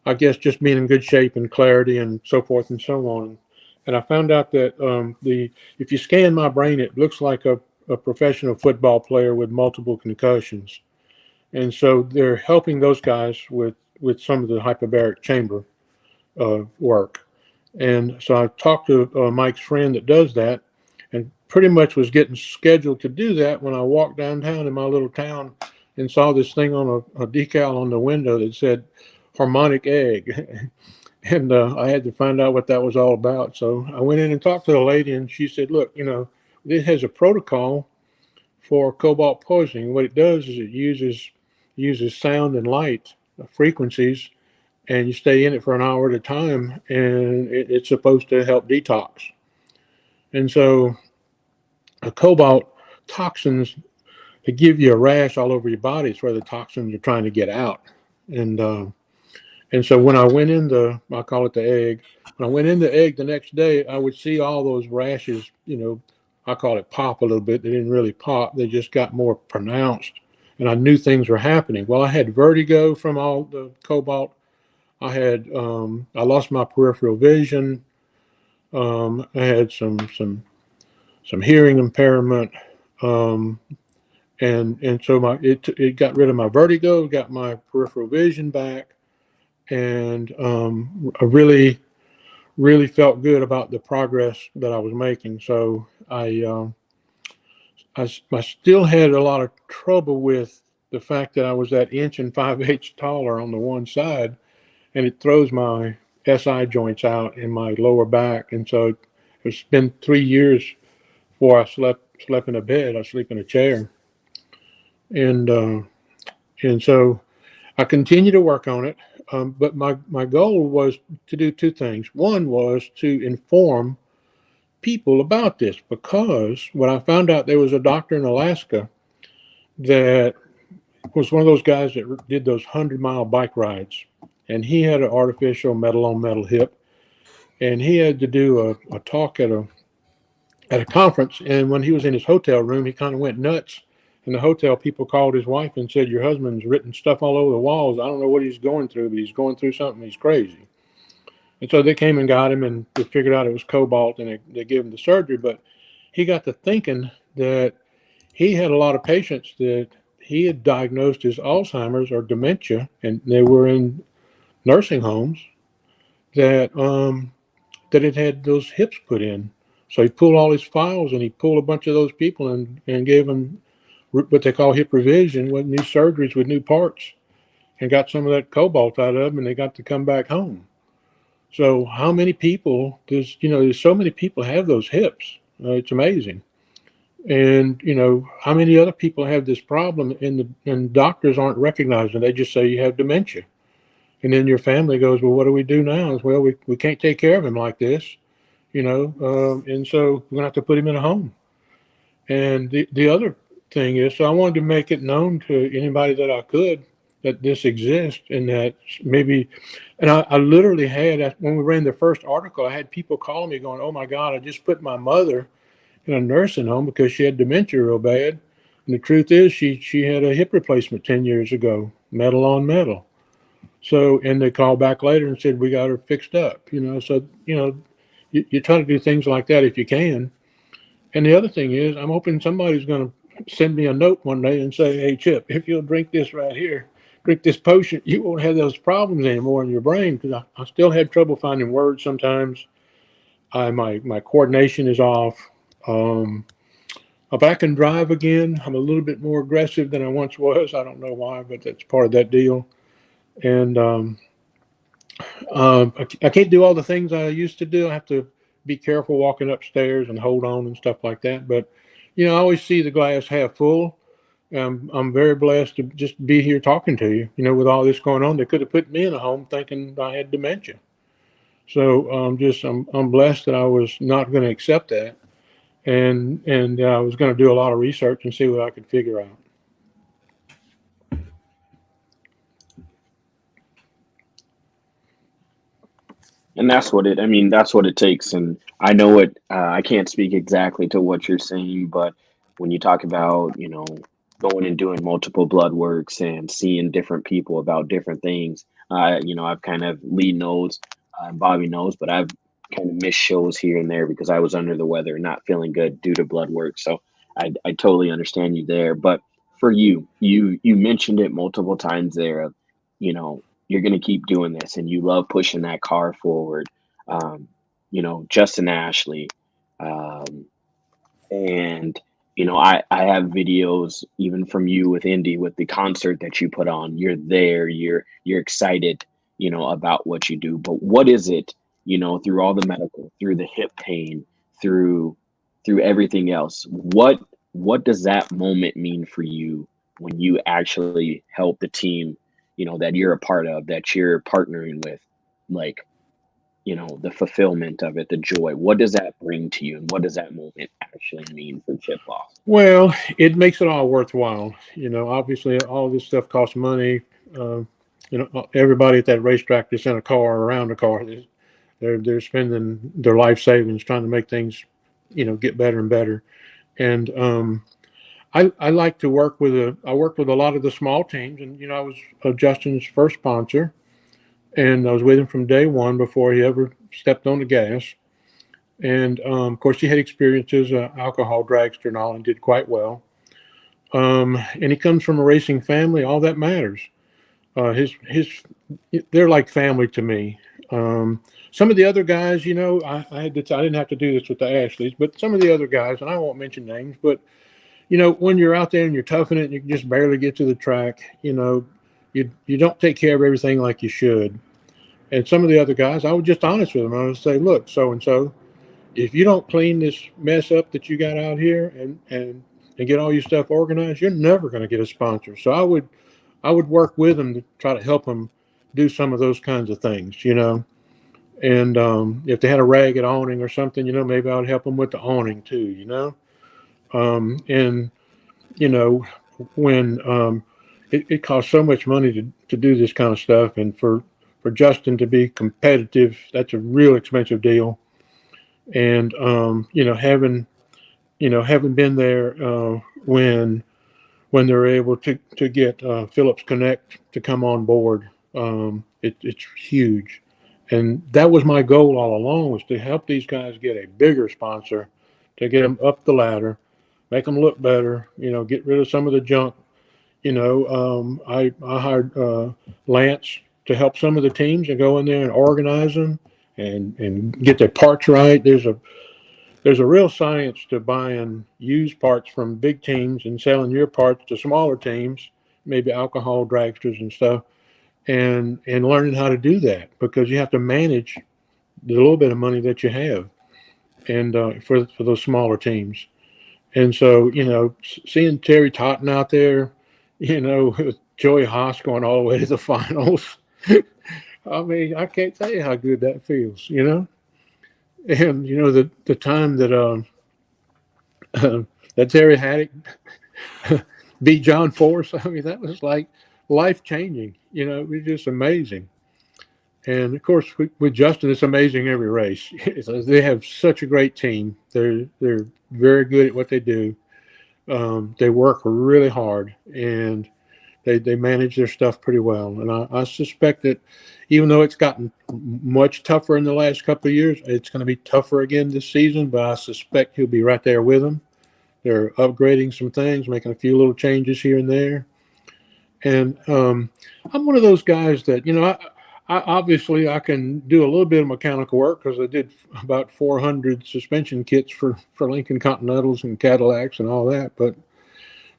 I guess just being in good shape and clarity and so forth and so on. And I found out that if you scan my brain, it looks like a professional football player with multiple concussions. And so they're helping those guys with some of the hyperbaric chamber work. And so I talked to Mike's friend that does that, and pretty much was getting scheduled to do that when I walked downtown in my little town and saw this thing on a decal on the window that said harmonic egg. And I had to find out what that was all about. So I went in and talked to the lady, and she said, look, it has a protocol for cobalt poisoning. What it does is it uses sound and light frequencies, and you stay in it for an hour at a time, and it's supposed to help detox. And so cobalt toxins they give you a rash all over your body. It's where the toxins are trying to get out. And so when I went in I call it the egg. When I went in the egg the next day, I would see all those rashes, I call it pop a little bit. They didn't really pop. They just got more pronounced. And I knew things were happening. Well, I had vertigo from all the cobalt. I lost my peripheral vision. I had some hearing impairment. And so it got rid of my vertigo, got my peripheral vision back. And I really, really felt good about the progress that I was making. So I still had a lot of trouble with the fact that I was that 1 5/8 taller on the one side, and it throws my SI joints out in my lower back. And so it's been 3 years before I slept in a bed. I sleep in a chair, and so I continue to work on it. But my goal was to do two things. One was to inform people about this, because when I found out there was a doctor in Alaska that was one of those guys that did those 100-mile bike rides, and he had an artificial metal on metal hip, and he had to do a talk at a conference. And when he was in his hotel room, he kind of went nuts. And the hotel people called his wife and said, "Your husband's written stuff all over the walls. I don't know what he's going through, but he's going through something. He's crazy." And so they came and got him, and they figured out it was cobalt, and they gave him the surgery. But he got to thinking that he had a lot of patients that he had diagnosed as Alzheimer's or dementia, and they were in nursing homes that had those hips put in. So he pulled all his files, and he pulled a bunch of those people and gave them what they call hip revision, with new surgeries with new parts, and got some of that cobalt out of them, and they got to come back home. So how many people there's so many people have those hips. It's amazing. And how many other people have this problem, and doctors aren't recognizing. They just say you have dementia. And then your family goes, "Well, what do we do now?" Well, we can't take care of him like this, and so we're gonna have to put him in a home. And the other thing is, so I wanted to make it known to anybody that I could that this exists, and that maybe, and I literally had, when we ran the first article, I had people calling me going, "Oh my God, I just put my mother in a nursing home because she had dementia real bad." And the truth is she had a hip replacement 10 years ago, metal on metal. So, and they called back later and said, "We got her fixed up," so, you try to do things like that if you can. And the other thing is, I'm hoping somebody's going to send me a note one day and say, "Hey, Chip, if you'll drink this right here, drink this potion, you won't have those problems anymore in your brain." Because I still had trouble finding words sometimes. My coordination is off. If I can drive again, I'm a little bit more aggressive than I once was. I don't know why, but that's part of that deal. And I can't do all the things I used to do. I have to be careful walking upstairs and hold on and stuff like that. But, I always see the glass half full. I'm very blessed to just be here talking to you, with all this going on. They could have put me in a home thinking I had dementia. So I'm blessed that I was not going to accept that. And I was going to do a lot of research and see what I could figure out. And that's what it takes. And I know it, I can't speak exactly to what you're saying, but when you talk about, going and doing multiple blood works and seeing different people about different things, I've kind of, Lee knows, and Bobby knows, but I've kind of missed shows here and there because I was under the weather and not feeling good due to blood work. So I totally understand you there. But for you mentioned it multiple times there of, you're going to keep doing this and you love pushing that car forward. Justin Ashley. And, I have videos even from you with Indy, with the concert that you put on. You're there, you're excited, about what you do. But what is it, through all the medical, through the hip pain, through everything else, what does that moment mean for you when you actually help the team, that you're a part of, that you're partnering with? Like, the fulfillment of it, the joy. What does that bring to you, and what does that moment actually mean for Chip Boss? Well, it makes it all worthwhile. Obviously, all this stuff costs money. Everybody at that racetrack that's in a car or around a car, they're spending their life savings trying to make things, get better and better. And I like to work I worked with a lot of the small teams, and I was Justin's first sponsor, and I was with him from day one before he ever stepped on the gas. And of course, he had experience as an alcohol dragster and all, and did quite well. And he comes from a racing family. All that matters. They're like family to me. Some of the other guys, I didn't have to do this with the Ashleys, but some of the other guys, and I won't mention names, but when you're out there and you're toughing it and you can just barely get to the track, you don't take care of everything like you should. And some of the other guys, I was just honest with them. I would say, look, so and so, if you don't clean this mess up that you got out here and get all your stuff organized, you're never going to get a sponsor. So I would work with them to try to help them do some of those kinds of things, And if they had a ragged awning or something, maybe I would help them with the awning too, And when it costs so much money to do this kind of stuff, and for Justin to be competitive, that's a real expensive deal. And having been there when they were able to get Phillips Connect to come on board, it's huge. And that was my goal all along, was to help these guys get a bigger sponsor, to get them up the ladder, make them look better, get rid of some of the junk. I hired Lance to help some of the teams and go in there and organize them and get their parts right. There's a real science to buying used parts from big teams and selling your parts to smaller teams, maybe alcohol dragsters and stuff, and learning how to do that, because you have to manage the little bit of money that you have, and for those smaller teams. And so, seeing Terry Totten out there, with Joey Haas going all the way to the finals, I mean, I can't tell you how good that feels, And the time that that Terry Haddock beat John Force, I mean, that was like life changing. It was just amazing. And of course, with Justin, it's amazing every race. They have such a great team. They're very good at what they do. They work really hard, and they manage their stuff pretty well. And I suspect that even though it's gotten much tougher in the last couple of years, it's going to be tougher again this season, but I suspect he'll be right there with them. They're upgrading some things, making a few little changes here and there. And I'm one of those guys that, I obviously I can do a little bit of mechanical work, because I did about 400 suspension kits for Lincoln Continentals and Cadillacs and all that. But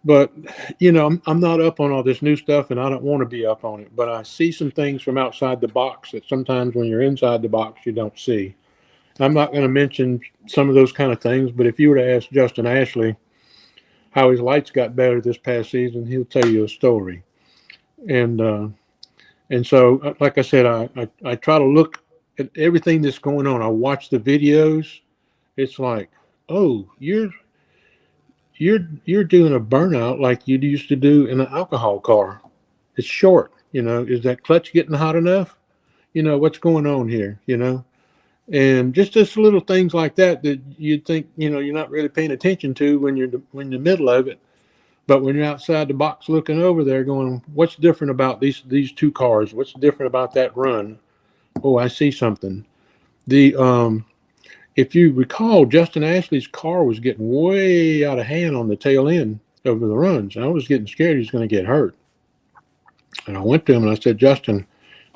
I'm not up on all this new stuff, and I don't want to be up on it. But I see some things from outside the box that sometimes when you're inside the box, you don't see. I'm not going to mention some of those kind of things, but if you were to ask Justin Ashley how his lights got better this past season, he'll tell you a story. And so, like I said, I try to look at everything that's going on. I watch the videos. It's like, oh, you're doing a burnout like you used to do in an alcohol car. It's short, Is that clutch getting hot enough? What's going on here? And just little things like that you'd think you're not really paying attention to when you're in the middle of it. But when you're outside the box looking over there going, what's different about these two cars? What's different about that run? Oh, I see something. If you recall, Justin Ashley's car was getting way out of hand on the tail end over the runs. I was getting scared he was going to get hurt. And I went to him and I said, Justin,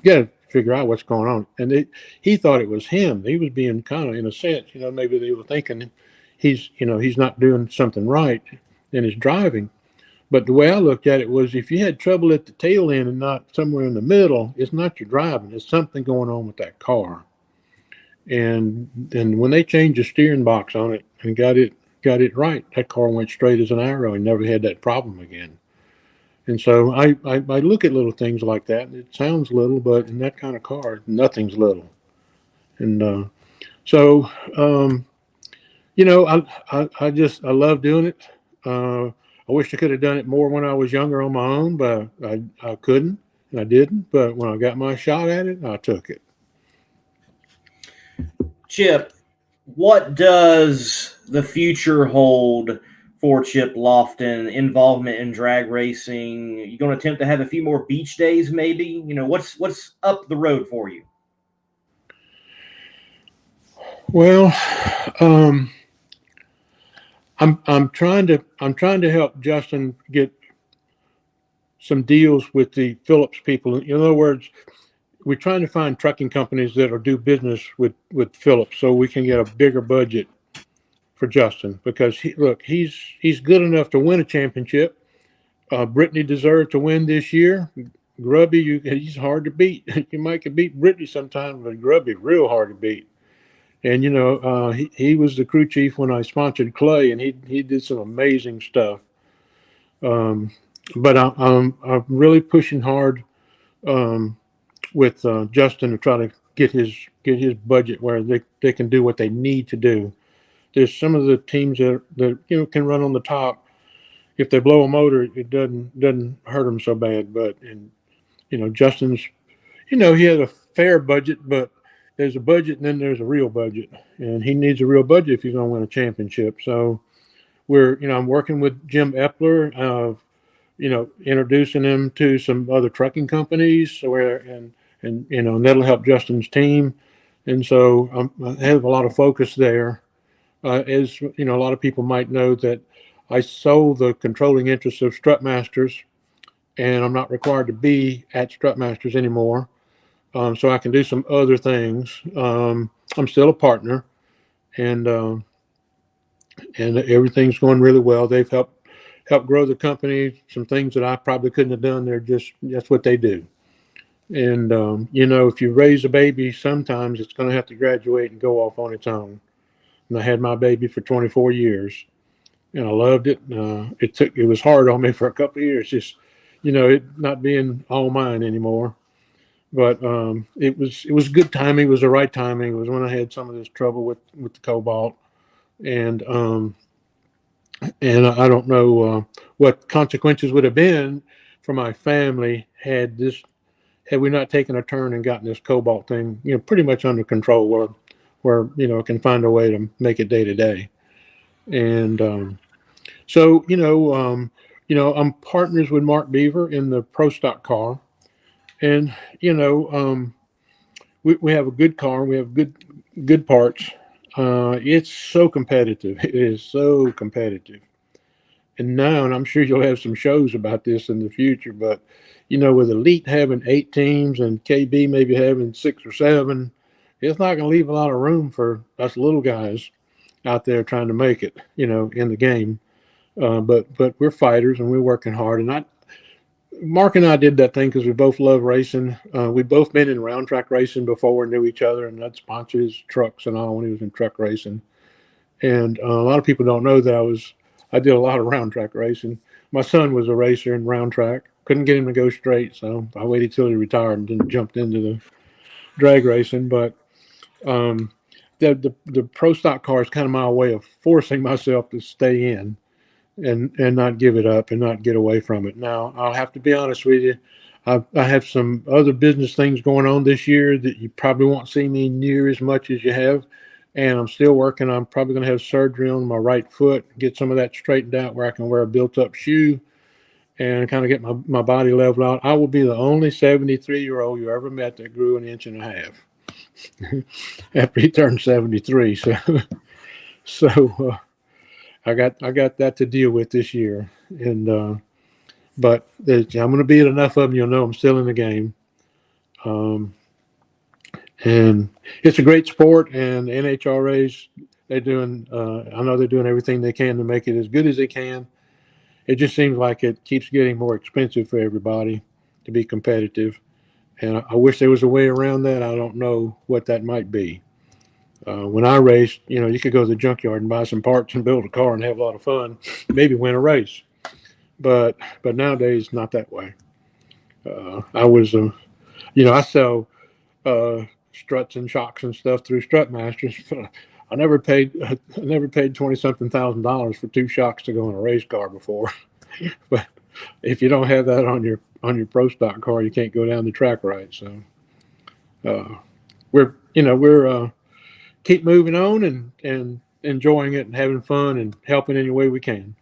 you got to figure out what's going on. And he thought it was him. He was being kind of, in a sense, maybe they were thinking he's not doing something right in his driving. But the way I looked at it was, if you had trouble at the tail end and not somewhere in the middle, it's not your driving. It's something going on with that car. And when they changed the steering box on it and got it right, that car went straight as an arrow and never had that problem again. And so I look at little things like that. It sounds little, but in that kind of car, nothing's little. And so, you know, I love doing it. I wish I could have done it more when I was younger on my own, but I couldn't and I didn't. But when I got my shot at it, I took it. Chip, what does the future hold for Chip Loftin? Involvement in drag racing? You going to attempt to have a few more beach days, maybe? You know, what's up the road for you? Well, I'm trying to help Justin get some deals with the Phillips people. In other words, we're trying to find trucking companies that'll do business with Phillips, so we can get a bigger budget for Justin. Because he's good enough to win a championship. Brittany deserved to win this year. Grubby, he's hard to beat. You might could beat Brittany sometimes, but Grubby real hard to beat. And you know, he was the crew chief when I sponsored Clay, and he did some amazing stuff. But I'm really pushing hard with Justin to try to get his budget where they can do what they need to do. There's some of the teams that you know can run on the top. If they blow a motor, it doesn't hurt them so bad. But you know, Justin's, you know, he has a fair budget, but there's a budget and then there's a real budget, and he needs a real budget if he's going to win a championship. So I'm working with Jim Epler, you know, introducing him to some other trucking companies and you know, and that'll help Justin's team. And so I have a lot of focus there. As you know, a lot of people might know that I sold the controlling interest of Strutmasters, and I'm not required to be at Strutmasters anymore. So I can do some other things. I'm still a partner, and everything's going really well. They've helped grow the company. Some things that I probably couldn't have done. That's what they do. And you know, if you raise a baby, sometimes it's going to have to graduate and go off on its own. And I had my baby for 24 years, and I loved it. It was hard on me for a couple of years, just you know, it not being all mine anymore. But it was good timing. It was the right timing. It was when I had some of this trouble with the cobalt, and I don't know what consequences would have been for my family had we not taken a turn and gotten this cobalt thing, you know, pretty much under control, where you know, can find a way to make it day to day. And so you know, I'm partners with Mark Beaver in the Pro Stock car. And you know, we have a good car. We have good parts. It's so competitive. It is so competitive. And I'm sure you'll have some shows about this in the future. But you know, with Elite having 8 teams and KB maybe having 6 or 7, it's not going to leave a lot of room for us little guys out there trying to make it, you know, in the game. But we're fighters and we're working hard. And Mark and I did that thing because we both love racing. We've both been in round track racing before and knew each other, and I'd sponsor his trucks and all when he was in truck racing. And a lot of people don't know that I did a lot of round track racing. My son was a racer in round track. Couldn't get him to go straight, so I waited till he retired and then jumped into the drag racing. But the pro stock car is kind of my way of forcing myself to stay in and not give it up and not get away from it. Now, I'll have to be honest with you. I have some other business things going on this year that you probably won't see me near as much as you have. And I'm still working. I'm probably going to have surgery on my right foot, get some of that straightened out where I can wear a built-up shoe and kind of get my body leveled out. I will be the only 73-year-old you ever met that grew 1.5 inches after he turned 73. So I got that to deal with this year. And but I'm going to be at enough of them, you'll know I'm still in the game. And it's a great sport, and the NHRA's, I know they're doing everything they can to make it as good as they can. It just seems like it keeps getting more expensive for everybody to be competitive. And I wish there was a way around that. I don't know what that might be. When I raced, you know, you could go to the junkyard and buy some parts and build a car and have a lot of fun, maybe win a race. But nowadays, not that way. I was, you know, I sell struts and shocks and stuff through Strutmasters. But I never paid $20-something thousand for 2 shocks to go in a race car before. But if you don't have that on your pro stock car, you can't go down the track right. So we're keep moving on and enjoying it and having fun and helping any way we can.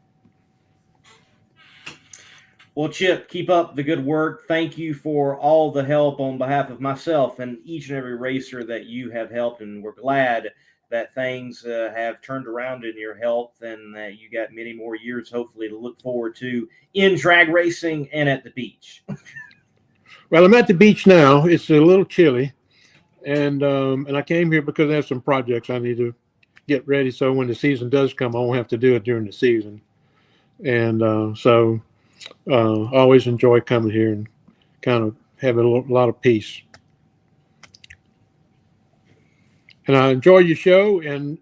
Well, Chip, keep up the good work. Thank you for all the help on behalf of myself and each and every racer that you have helped. And we're glad that things have turned around in your health and that you got many more years, hopefully, to look forward to in drag racing and at the beach. Well, I'm at the beach now. It's a little chilly. And I came here because I have some projects I need to get ready. So when the season does come, I won't have to do it during the season. And I always enjoy coming here and kind of have a lot of peace. And I enjoy your show. And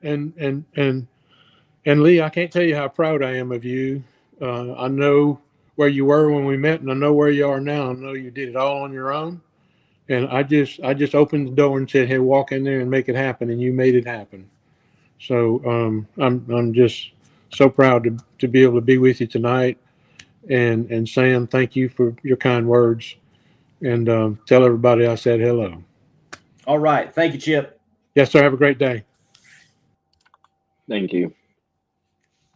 Lee, I can't tell you how proud I am of you. I know where you were when we met, and I know where you are now. I know you did it all on your own. And I just opened the door and said, "Hey, walk in there and make it happen," and you made it happen. So I'm just so proud to be able to be with you tonight. And Sam, thank you for your kind words. And tell everybody I said hello. All right. Thank you, Chip. Yes, sir. Have a great day. Thank you.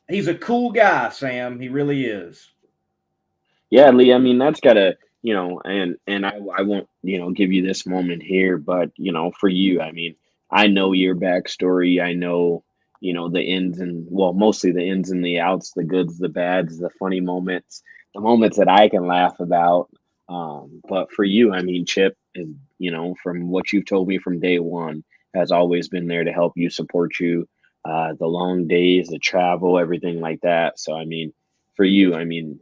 He's a cool guy, Sam. He really is. Yeah, Lee, I mean, that's got to, and I won't, give you this moment here, but, for you, I mean, I know your backstory. I know, the ins and, well, mostly the ins and the outs, the goods, the bads, the funny moments, the moments that I can laugh about. But for you, I mean, Chip is, from what you've told me from day one, has always been there to help you, support you, the long days, the travel, everything like that. So, I mean, for you, I mean,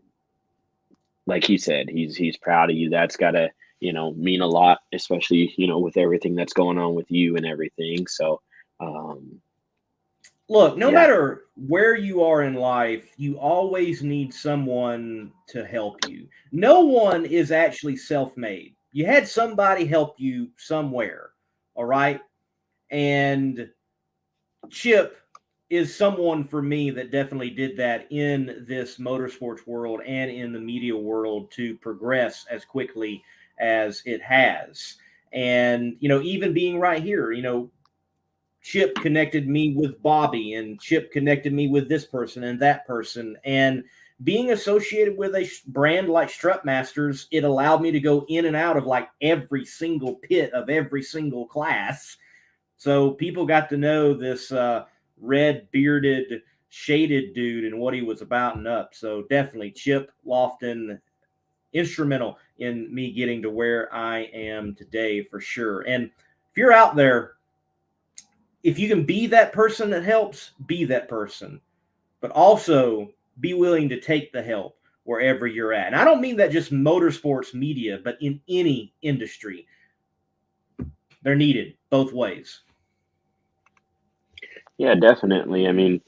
like he said, he's proud of you. That's got to, mean a lot, especially, with everything that's going on with you and everything. So, look, no matter where you are in life, you always need someone to help you. No one is actually self-made. You had somebody help you somewhere, all right? And Chip is someone for me that definitely did that in this motorsports world and in the media world to progress as quickly as it has. And, even being right here, Chip connected me with Bobby, and Chip connected me with this person and that person. And being associated with a brand like Strutmasters, it allowed me to go in and out of like every single pit of every single class. So people got to know this red bearded shaded dude and what he was about and up. So definitely Chip Loftin, instrumental in me getting to where I am today for sure. And if you're out there, if you can be that person that helps, be that person, but also be willing to take the help wherever you're at. And I don't mean that just motorsports media, but in any industry, they're needed both ways. Yeah, definitely. I mean,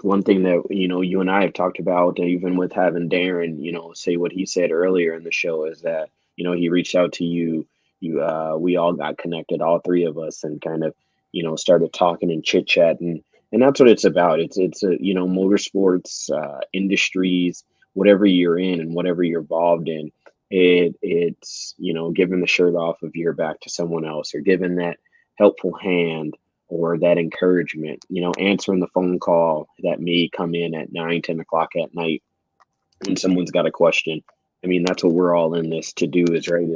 one thing that, you and I have talked about, even with having Darren, say what he said earlier in the show is that, he reached out to you. We all got connected, all three of us, and kind of, started talking and chit chatting. And that's what it's about. It's motorsports, industries, whatever you're in and whatever you're involved in. It's giving the shirt off of your back to someone else, or giving that helpful hand or that encouragement, answering the phone call that may come in at 9-10 o'clock at night when someone's got a question. I mean, that's what we're all in this to do, is right.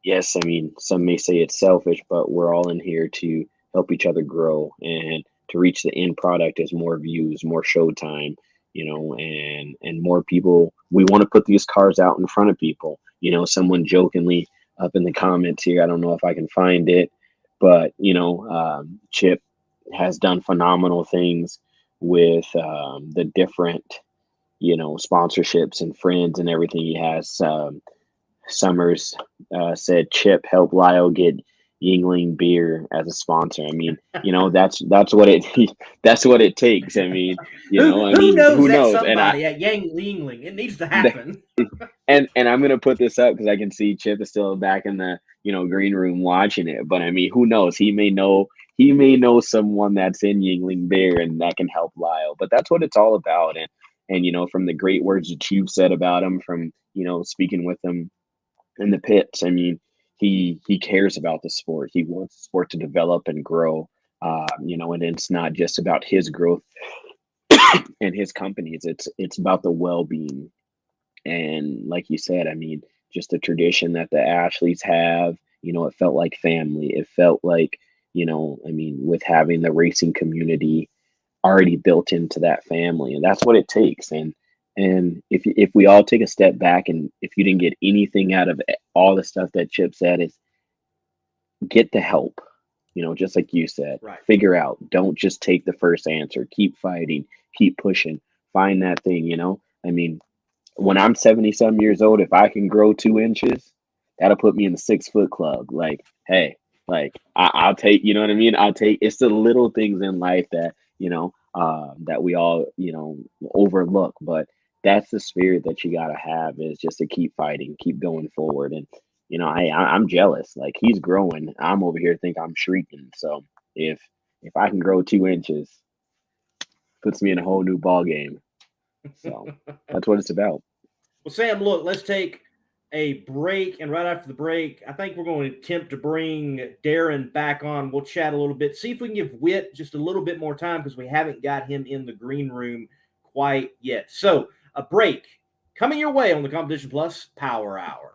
Yes, I mean, some may say it's selfish, but we're all in here to help each other grow and to reach the end product as more views, more showtime, and more people. We want to put these cars out in front of people. Someone jokingly up in the comments here, I don't know if I can find it, but, Chip has done phenomenal things with the different, sponsorships and friends and everything he has. Summers said, Chip helped Lyle get Yingling beer as a sponsor. I mean, that's what it takes. I mean, who knows who that knows? somebody at Yingling? It needs to happen. And I'm gonna put this up because I can see Chip is still back in the green room watching it. But I mean, who knows? He may know someone that's in Yingling there and that can help Lyle. But that's what it's all about. And from the great words that you've said about him, from speaking with him in the pits, I mean, he cares about the sport. He wants the sport to develop and grow. And it's not just about his growth and his companies. It's about the well-being. And like you said, I mean, just the tradition that the Ashleys have, it felt like family. It felt like, I mean, with having the racing community already built into that family, and that's what it takes. And if we all take a step back, and if you didn't get anything out of all the stuff that Chip said, is get the help, just like you said, right. Figure out, don't just take the first answer, keep fighting, keep pushing, find that thing, I mean, when I'm 70-some years old, if I can grow 2 inches, that'll put me in the 6-foot club. Like, hey, like I'll take, you know what I mean? It's the little things in life that, that we all, overlook. But that's the spirit that you got to have, is just to keep fighting, keep going forward. And, I'm jealous. Like, he's growing. I'm over here think I'm shrieking. So if I can grow 2 inches, puts me in a whole new ball game. So that's what it's about. Well, Sam, look, let's take a break. And right after the break, I think we're going to attempt to bring Darren back on. We'll chat a little bit, see if we can give Whit just a little bit more time, because we haven't got him in the green room quite yet. So a break coming your way on the Competition Plus Power Hour.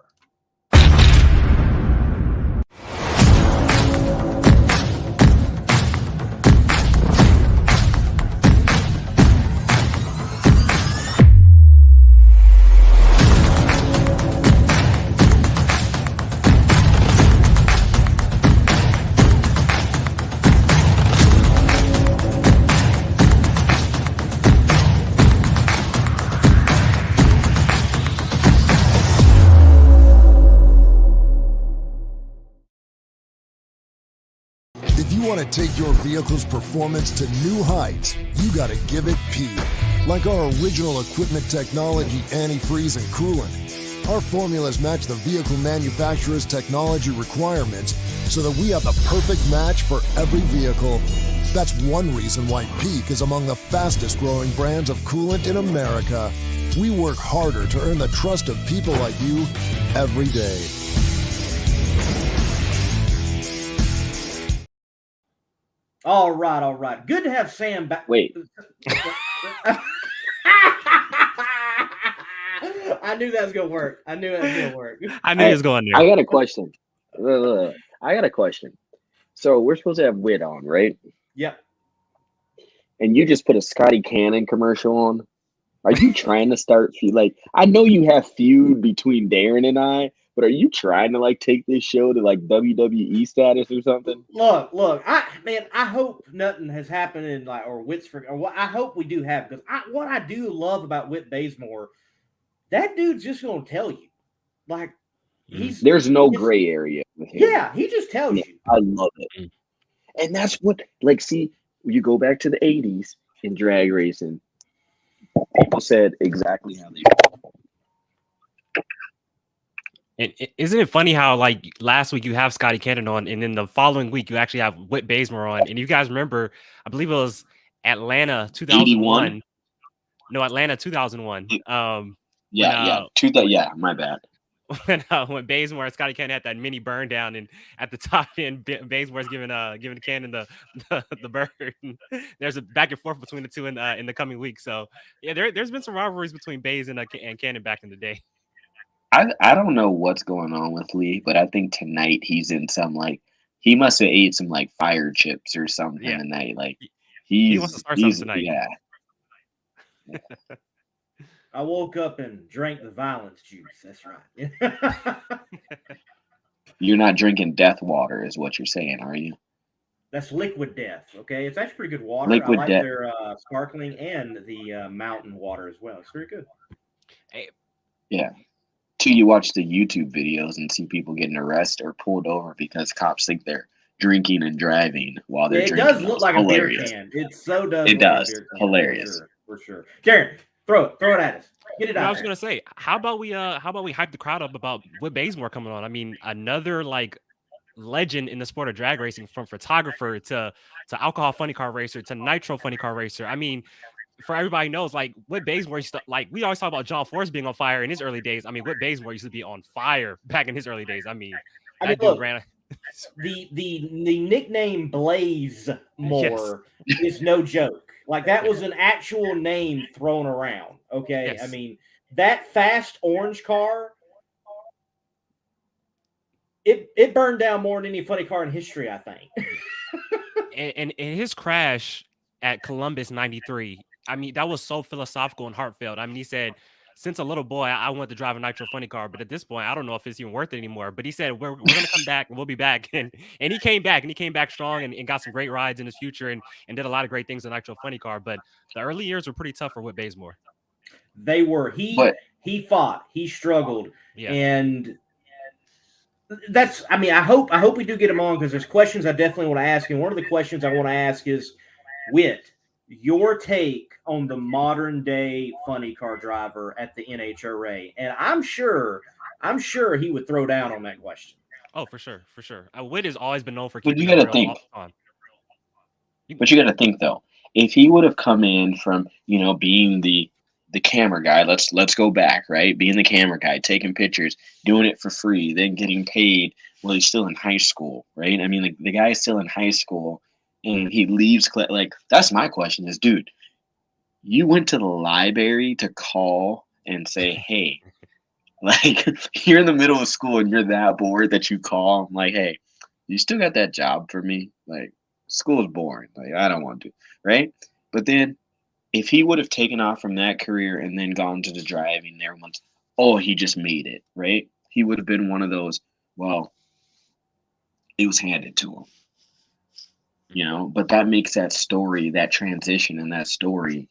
Want to take your vehicle's performance to new heights, you got to give it P. Like our original equipment technology, antifreeze, and coolant. Our formulas match the vehicle manufacturer's technology requirements so that we have the perfect match for every vehicle. That's one reason why Peak is among the fastest growing brands of coolant in America. We work harder to earn the trust of people like you every day. All right. Good to have Sam back. Wait. I knew that was going to work. I knew it was going there. I got a question. I got a question. So we're supposed to have Whit on, right? Yep. And you just put a Scotty Cannon commercial on. Are you trying to start I know you have feud between Darren and I, but are you trying to take this show to WWE status or something? Look, I hope nothing has happened in or Whit's or what I hope we do have, because what I do love about Whit Bazemore, that dude's just gonna tell you. There's no gray area with him. Yeah, he just tells you. I love it. And that's what see, you go back to the 80s in drag racing, people said exactly how they felt. And isn't it funny how last week you have Scotty Cannon on, and then the following week you actually have Whit Bazemore on? And if you guys remember, I believe it was Atlanta 2001. 81? No, Atlanta 2001. My bad. When Bazemore and Scotty Cannon had that mini burn down, and at the top end, Bazemore's giving Cannon the burn. There's a back and forth between the two in the coming weeks. So yeah, there's been some rivalries between Baze and Cannon back in the day. I don't know what's going on with Lee, but I think tonight he's in some he must have ate some fire chips or something tonight. He wants to start something tonight. Yeah. I woke up and drank the violence juice. That's right. You're not drinking death water, is what you're saying, are you? That's liquid death. Okay, it's actually pretty good water. Liquid I like death. their sparkling and the mountain water as well. It's very good. Hey. Yeah. Till you watch the YouTube videos and see people getting arrested or pulled over because cops think they're drinking and driving while they're drinking. It does look like hilarious. A beer can. It so does. It does. Hilarious. For sure. Darren, throw it at us. Get it I out was there. gonna say, how about we hype the crowd up about Whit Bazemore coming on? I mean, another like legend in the sport of drag racing, from photographer to alcohol funny car racer to nitro funny car racer. I mean, for everybody knows, like Whit Bazemore used to, like, we always talk about John Force being on fire in his early days. I mean, Whit Bazemore used to be on fire back in his early days. I mean, that dude look, ran. the nickname Bazemore is no joke. Like, that was an actual name thrown around. Okay, Yes. I mean, that fast orange car, it burned down more than any funny car in history, I think. and his crash at Columbus '93, I mean, that was so philosophical and heartfelt. I mean, he said, since a little boy, I wanted to drive a nitro funny car, but at this point, I don't know if it's even worth it anymore. But he said, we're going to come back and we'll be back. And he came back, and he came back strong and got some great rides in his future and did a lot of great things in nitro funny car. But the early years were pretty tough for Whit Bazemore. They were. He fought, he struggled, and that's, I mean, I hope we do get him on, because there's questions I definitely want to ask. And one of the questions I want to ask is, Whit, your take on the modern day funny car driver at the NHRA. And I'm sure he would throw down on that question. Oh, for sure. Whit has always been known for But keeping you it got to real think. all the time. But you got to think though, if he would have come in from, you know, being the camera guy, let's go back, right? Being the camera guy, taking pictures, doing it for free, then getting paid while he's still in high school, right? I mean, the guy's still in high school and he leaves. Like, that's my question is, dude, you went to the library to call and say, hey, like, you're in the middle of school and you're that bored that you call. I'm like, hey, you still got that job for me? Like, school is boring. Like, I don't want to, right? But then if he would have taken off from that career and then gone to the driving, everyone's, oh, he just made it, right? He would have been one of those, well, it was handed to him, you know? But that makes that story, that transition and that story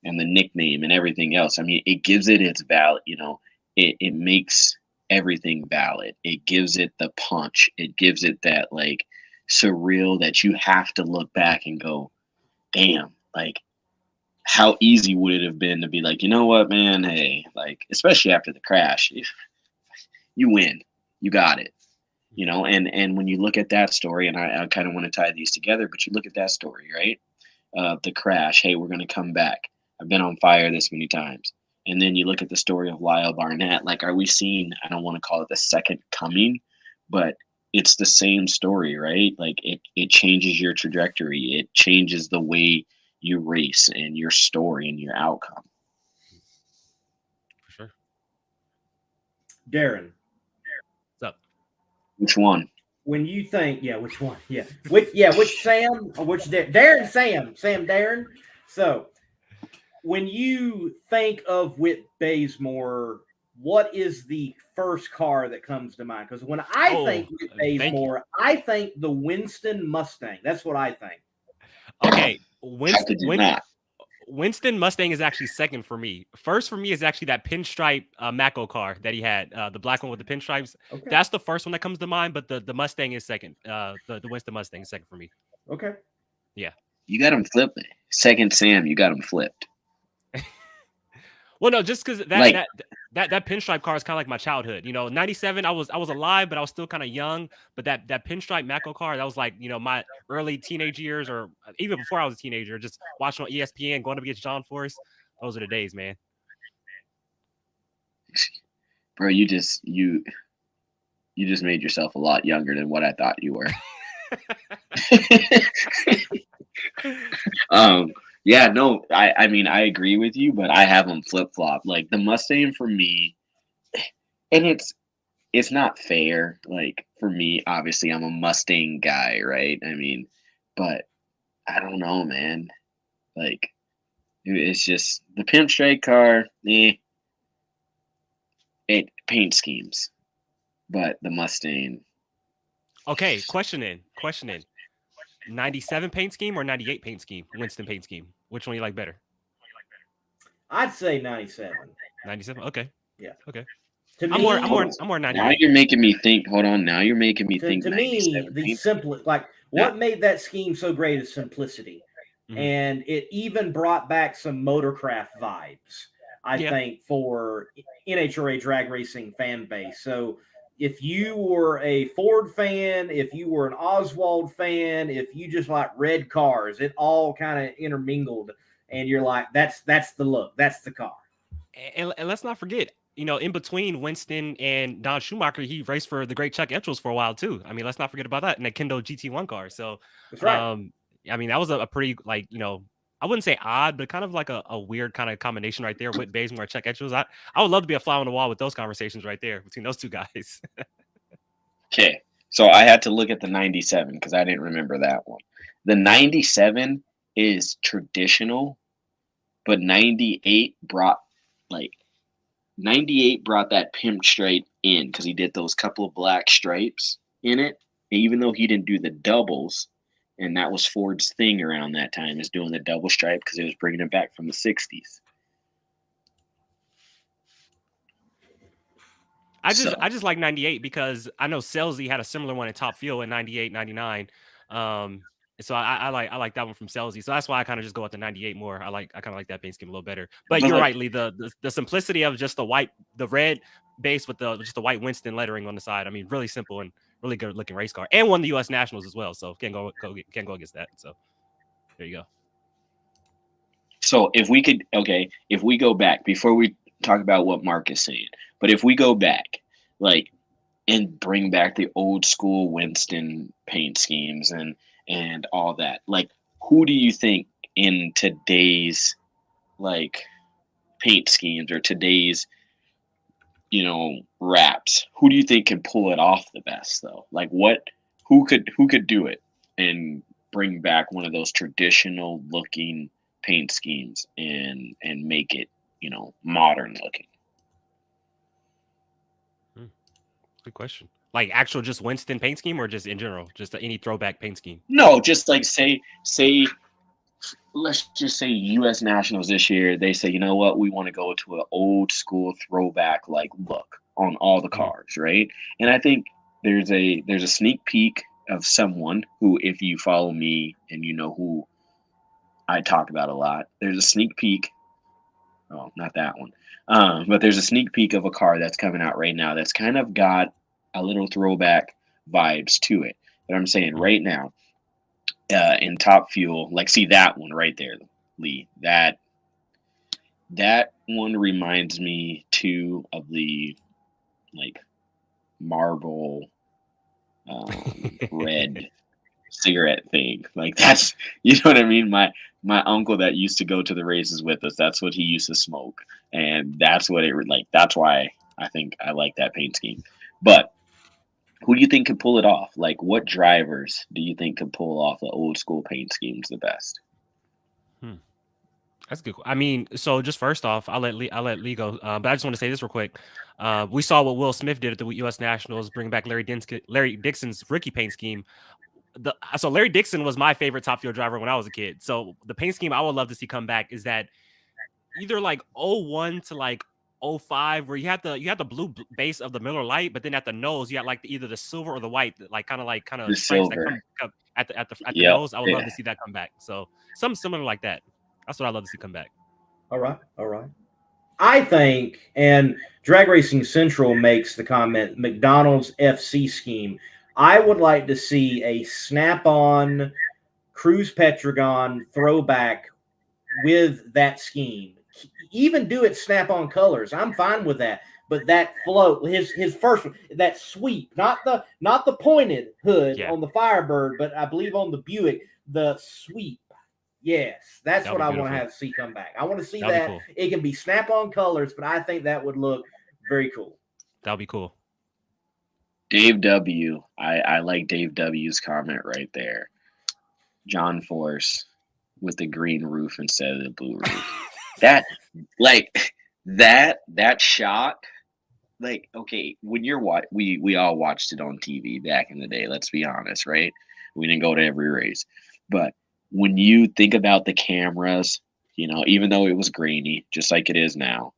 and the nickname and everything else, I mean, it gives it its valid, you know, it makes everything valid. It gives it the punch. It gives it that, like, surreal that you have to look back and go, damn, like, how easy would it have been to be like, you know what, man, hey, like, especially after the crash, you win, you got it, you know? And when you look at that story, and I kind of want to tie these together, but you look at that story, right? The crash, hey, we're going to come back. I've been on fire this many times. And then you look at the story of Lyle Barnett, like, are we seeing, I don't want to call it the second coming, but it's the same story, right? Like, it changes your trajectory. It changes the way you race and your story and your outcome. For sure. Darren. What's up? Which one? When you think, which one? Yeah. Which Sam or which Darren? Sam Darren. So when you think of Whit Bazemore, what is the first car that comes to mind? Because when I think Whit Bazemore, I think the Winston Mustang. That's what I think. Okay, Winston Mustang is actually second for me. First for me is actually that pinstripe Mako car that he had, the black one with the pinstripes. Okay. That's the first one that comes to mind, but the Mustang is second. The Winston Mustang is second for me. Okay. Yeah. You got him flipped. Second Sam, you got him flipped. Well, no, just because that pinstripe car is kind of like my childhood. You know, '97, I was alive, but I was still kind of young. But that pinstripe Mako car, that was like, you know, my early teenage years, or even before I was a teenager, just watching on ESPN, going up against John Force. Those are the days, man. Bro, you just made yourself a lot younger than what I thought you were. Yeah, no, I mean, I agree with you, but I have them flip-flop. Like, the Mustang for me, and it's not fair. Like, for me, obviously, I'm a Mustang guy, right? I mean, but I don't know, man. Like, it's just the pinstripe car, it paint schemes, but the Mustang. Okay, question in. 97 paint scheme or 98 paint scheme? Winston paint scheme. Which one you like better? I'd say 97. 97. Okay. Yeah. Okay. I'm more 98. Now you're making me think. Hold on. Now you're making me think. To me, the simplest, like, what made that scheme so great is simplicity, and it even brought back some motorcraft vibes. I think, for NHRA drag racing fan base. So if you were a Ford fan, if you were an Oswald fan, if you just like red cars, it all kind of intermingled, and you're like, that's the look, that's the car. And let's not forget, in between Winston and Don Schumacher, he raced for the great Chuck Etchels for a while too. I mean, let's not forget about that in the Kendo GT1 car. So that's right. I mean, that was a pretty, like, I wouldn't say odd, but kind of like a weird kind of combination right there with Bazemore, Chuck Etchels. I would love to be a fly on the wall with those conversations right there between those two guys. Okay, so I had to look at the 97 because I didn't remember that one. The 97 is traditional, but 98 brought that pimp straight in because he did those couple of black stripes in it. And even though he didn't do the doubles, and that was Ford's thing around that time, is doing the double stripe because it was bringing it back from the 60s. I just like 98 because I know Selzy had a similar one in Top Fuel in 98, 99. So I like that one from Selzy. So that's why I kind of just go with the 98 more. I kind of like that paint scheme a little better. But you're right, Lee. The simplicity of just the red base with just the white Winston lettering on the side. I mean, really simple and really good looking race car, and won the U.S. Nationals as well. So can't go against that. So there you go. So if we go back before we talk about what Mark is saying, but if we go back, and bring back the old school Winston paint schemes and all that, who do you think in today's paint schemes or today's wraps, who do you think can pull it off the best though? Who could do it and bring back one of those traditional looking paint schemes and make it modern looking? Good question. Like actual just Winston paint scheme or just in general, just any throwback paint scheme? No, just say let's just say U.S. Nationals this year, they say, you know what, we want to go to an old school throwback look on all the cars, right? And I think there's a sneak peek of someone who, if you follow me and you know who I talk about a lot, there's a sneak peek. Oh, not that one. But there's a sneak peek of a car that's coming out right now that's kind of got a little throwback vibes to it. But I'm saying right now, in Top Fuel, see that one right there, Lee. That one reminds me too of the marble red cigarette thing. That's, you know what I mean? My uncle that used to go to the races with us, that's what he used to smoke, and that's what it that's why I think I like that paint scheme. But who do you think could pull it off? What drivers do you think could pull off the old school paint schemes the best? That's good. I mean, so just first off, I'll let Lee go. But I just want to say this real quick. We saw what Will Smith did at the U.S. Nationals, bring back Larry Dixon's rookie paint scheme. So Larry Dixon was my favorite Top Fuel driver when I was a kid. So the paint scheme I would love to see come back is that either 01 to 05, where you had the blue base of the Miller Lite, but then at the nose you had either the silver or the white, kind of stripes that come at the nose. I would love to see that come back. So something similar like that. That's what I'd love to see come back. All right. I think, and Drag Racing Central makes the comment, McDonald's FC scheme. I would like to see a snap-on Cruise Petragon throwback with that scheme. Even do it snap-on colors. I'm fine with that. But that float, his first one, that sweep, not the pointed hood on the Firebird, but I believe on the Buick, the sweep. Yes, that's what I want to have see come back. I want to see that. Cool. It can be snap-on colors, but I think that would look very cool. That'll be cool. Dave W. I like Dave W.'s comment right there. John Force with the green roof instead of the blue roof. That shot, okay, when you're we all watched it on TV back in the day, let's be honest, right? We didn't go to every race. But when you think about the cameras, even though it was grainy, just like it is now,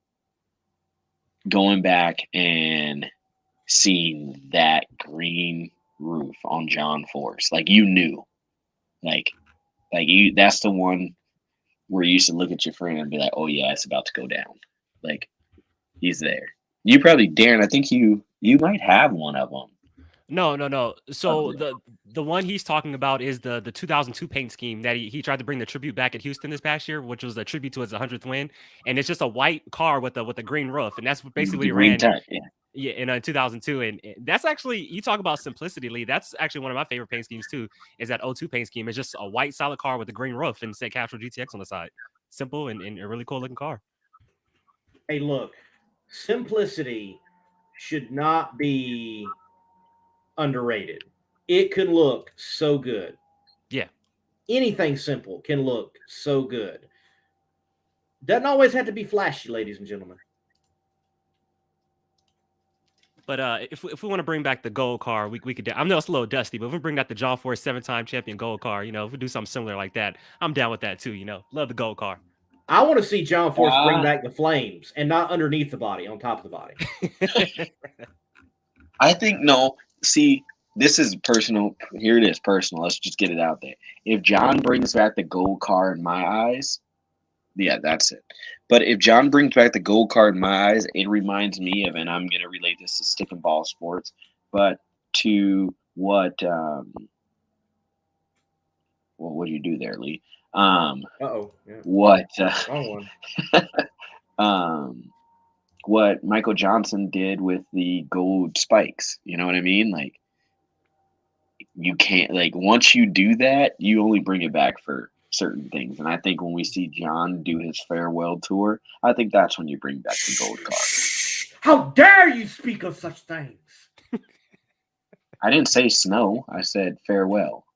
going back and seeing that green roof on John Force, you knew, that's the one where you used to look at your friend and be like, oh yeah, it's about to go down. Like, he's there. You probably, Darren, I think you might have one of them. No. So the one he's talking about is the 2002 paint scheme that he tried to bring the tribute back at Houston this past year, which was a tribute to his 100th win, and it's just a white car with a green roof, and that's basically what he ran. Yeah, in 2002, and that's actually, you talk about simplicity, Lee. That's actually one of my favorite paint schemes too. Is that 02 paint scheme? It's just a white solid car with a green roof and say Castrol GTX on the side. Simple and a really cool looking car. Hey, look, simplicity should not be underrated. It can look so good. Yeah. Anything simple can look so good. Doesn't always have to be flashy, ladies and gentlemen. But if we want to bring back the gold car, we could. I know it's a little dusty, but if we bring back the John Force 7-time champion gold car, if we do something similar like that, I'm down with that too. Love the gold car. I want to see John Force bring back the flames and not underneath the body, on top of the body. I think no. See, this is personal. Here it is, personal. Let's just get it out there. If John brings back the gold car in my eyes, yeah, that's it. But if John brings back the gold card in my eyes, it reminds me of, and I'm going to relate this to stick and ball sports, but to what do you do there, Lee? Yeah. What Wrong one. what Michael Johnson did with the gold spikes. You know what I mean? Like, you can't, like, once you do that, you only bring it back for certain things. And I think when we see John do his farewell tour, I think that's when you bring back the gold card. How dare you speak of such things? I didn't say snow. I said farewell.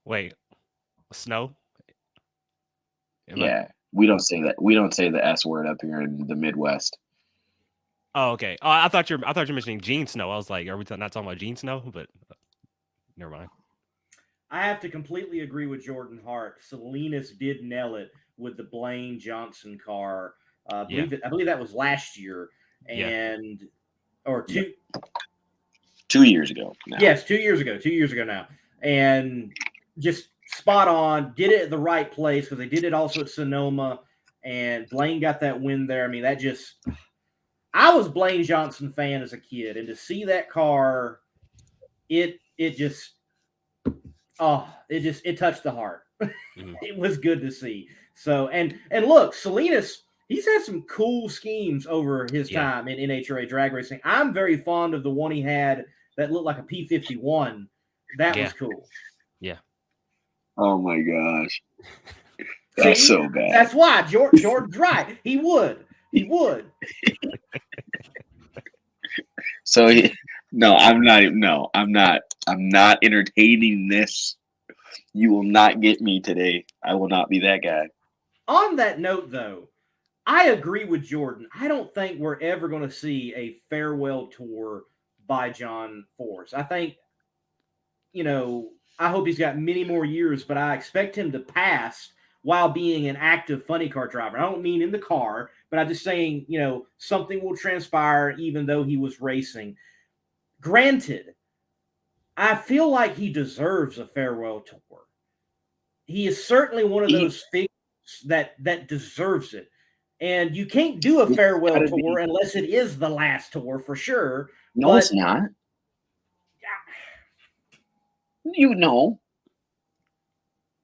Wait, snow? We don't say that. We don't say the S word up here in the Midwest. Oh, okay. Oh, I thought you're mentioning Gene Snow. I was like, are we not talking about Gene Snow? But never mind. I have to completely agree with Jordan Hart. Salinas did nail it with the Blaine Johnson car. I believe that was last year, or 2 years ago. Now. Yes, 2 years ago. 2 years ago now, and just spot on. Did it at the right place because they did it also at Sonoma, and Blaine got that win there. I mean, that just. I was Blaine Johnson fan as a kid, and to see that car, it touched the heart. It was good to see. So, and look, Salinas, he's had some cool schemes over his time in NHRA drag racing. I'm very fond of the one he had that looked like a P51. That was cool. Yeah. Oh my gosh. That's so bad. That's why Jordan's right. He would. So I'm not entertaining this. You will not get me today. I will not be that guy. On that note, though, I agree with Jordan. I don't think we're ever going to see a farewell tour by John Force. I think, I hope he's got many more years, but I expect him to pass while being an active funny car driver. I don't mean in the car, but I'm just saying, something will transpire even though he was racing. Granted, I feel like he deserves a farewell tour. He is certainly one of those figures that deserves it. And you can't do a farewell tour unless it is the last tour for sure. No, it's not.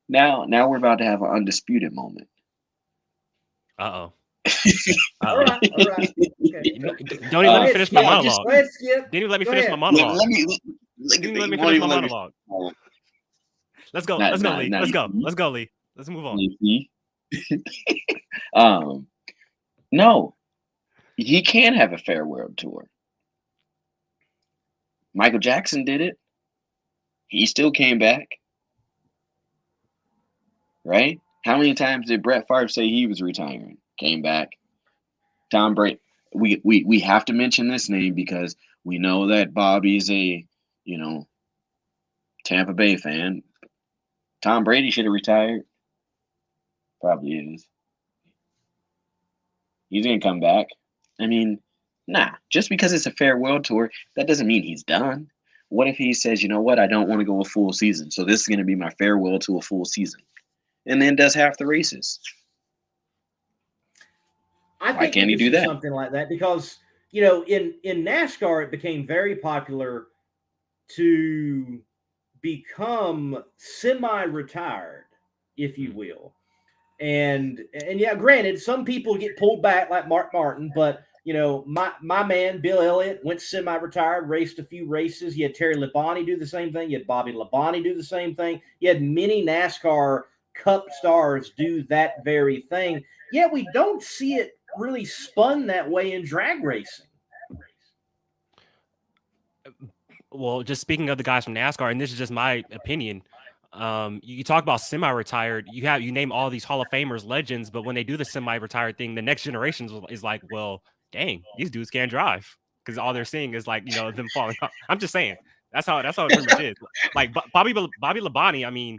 Now we're about to have an undisputed moment. Uh-oh. All right. Okay. Don't even let me finish my monologue. Go ahead, Skip. Didn't even let me finish my monologue. Let me finish my monologue. Let's go. Let's go, Lee. Let's go, Lee. Let's move on. No, he can have a farewell tour. Michael Jackson did it. He still came back. Right? How many times did Brett Favre say he was retiring? Came back. Tom Brady. We have to mention this name because we know that Bobby's a, Tampa Bay fan. Tom Brady should have retired. Probably is. He's going to come back. I mean, just because it's a farewell tour, that doesn't mean he's done. What if he says, you know what, I don't want to go a full season, so this is going to be my farewell to a full season. and then does half the races. I think can't he do that? Something like that, because in NASCAR it became very popular to become semi-retired, if you will. And yeah, granted, some people get pulled back like Mark Martin, but my man Bill Elliott went semi-retired, raced a few races. You had Terry Labonte do the same thing. You had Bobby Labonte do the same thing. You had many NASCAR Cup stars do that very thing. Yet we don't see it really spun that way in drag racing. Well, just speaking of the guys from NASCAR, and this is just my opinion. You talk about semi-retired. You name all these Hall of Famers, legends, but when they do the semi-retired thing, the next generation is like, well, dang, these dudes can't drive, because all they're seeing is like them falling off. I'm just saying that's how it pretty much is. Like Bobby Labonte, I mean,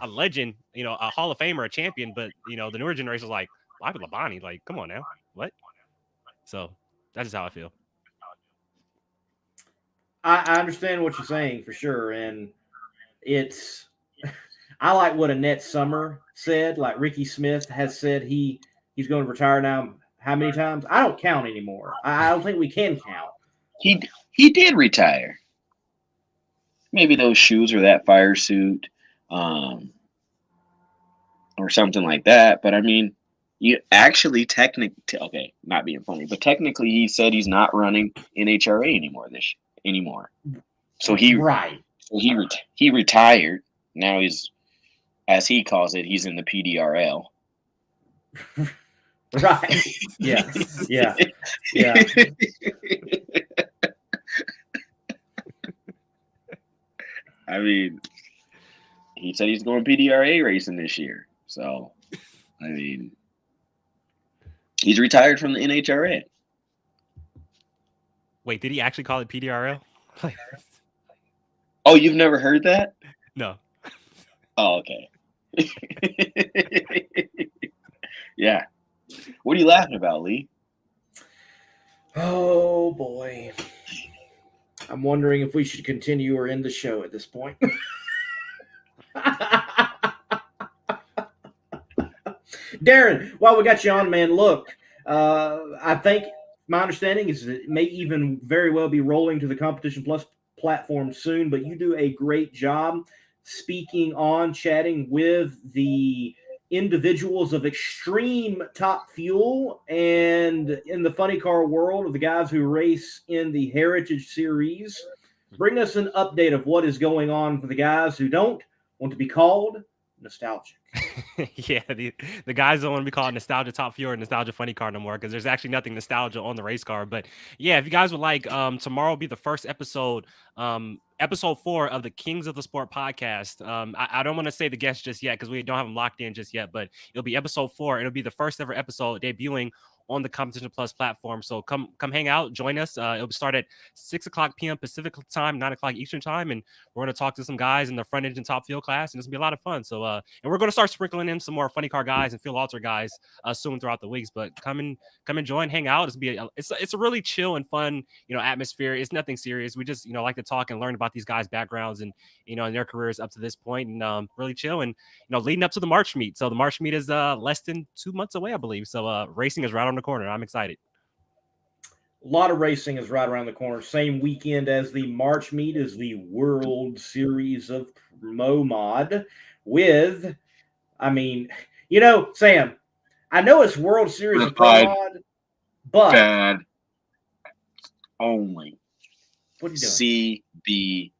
a legend, a Hall of Famer, a champion, but the newer generation is like Bobby Labonte, like, come on now, what? So that's just how I feel. I understand what you're saying for sure, and it's. I like what Annette Summer said. Like Ricky Smith has said he's going to retire now. How many times? I don't count anymore. I don't think we can count. He did retire. Maybe those shoes or that fire suit, or something like that. But I mean, you actually okay, not being funny, but technically he said he's not running NHRA anymore. So he retired. Now he's, as he calls it, he's in the PDRL. Right. Yeah. I mean, he said he's going PDRA racing this year. So, I mean, he's retired from the NHRA. Wait, did he actually call it PDRL? Oh, you've never heard that? No. Oh, okay. Yeah. What are you laughing about, Lee? Oh, boy. I'm wondering if we should continue or end the show at this point. Darren, while we got you on, man, look, I think my understanding is that it may even very well be rolling to the Competition Plus platform soon, but you do a great job speaking on, chatting with the individuals of extreme top fuel and in the funny car world of the guys who race in the Heritage Series. Bring us an update of what is going on for the guys who don't want to be called nostalgic. Yeah, the guys don't want to be called Nostalgia Top Fuel or Nostalgia Funny Car no more, because there's actually nothing nostalgia on the race car. But yeah, if you guys would like, tomorrow will be the first episode, episode 4 of the Kings of the Sport podcast. I don't want to say the guests just yet because we don't have them locked in just yet, but it'll be episode 4. It'll be the first ever episode debuting on the Competition Plus platform. So come hang out, join us. It'll start at 6:00 p.m. Pacific time, 9:00 Eastern time, and we're going to talk to some guys in the front engine top field class, and it's going to be a lot of fun. So and we're going to start sprinkling in some more funny car guys and field alter guys soon throughout the weeks. But come and join, hang out. It's a really chill and fun atmosphere. It's nothing serious. We just like to talk and learn about these guys' backgrounds and and their careers up to this point, and really chill and leading up to the March meet. So the March meet is less than 2 months away, I believe. So racing is right on the corner. I'm excited. A lot of racing is right around the corner. Same weekend as the March meet is the World Series of Pro Mod with, Sam, I know it's World Series of Pro Mod, but bad only. What are you doing?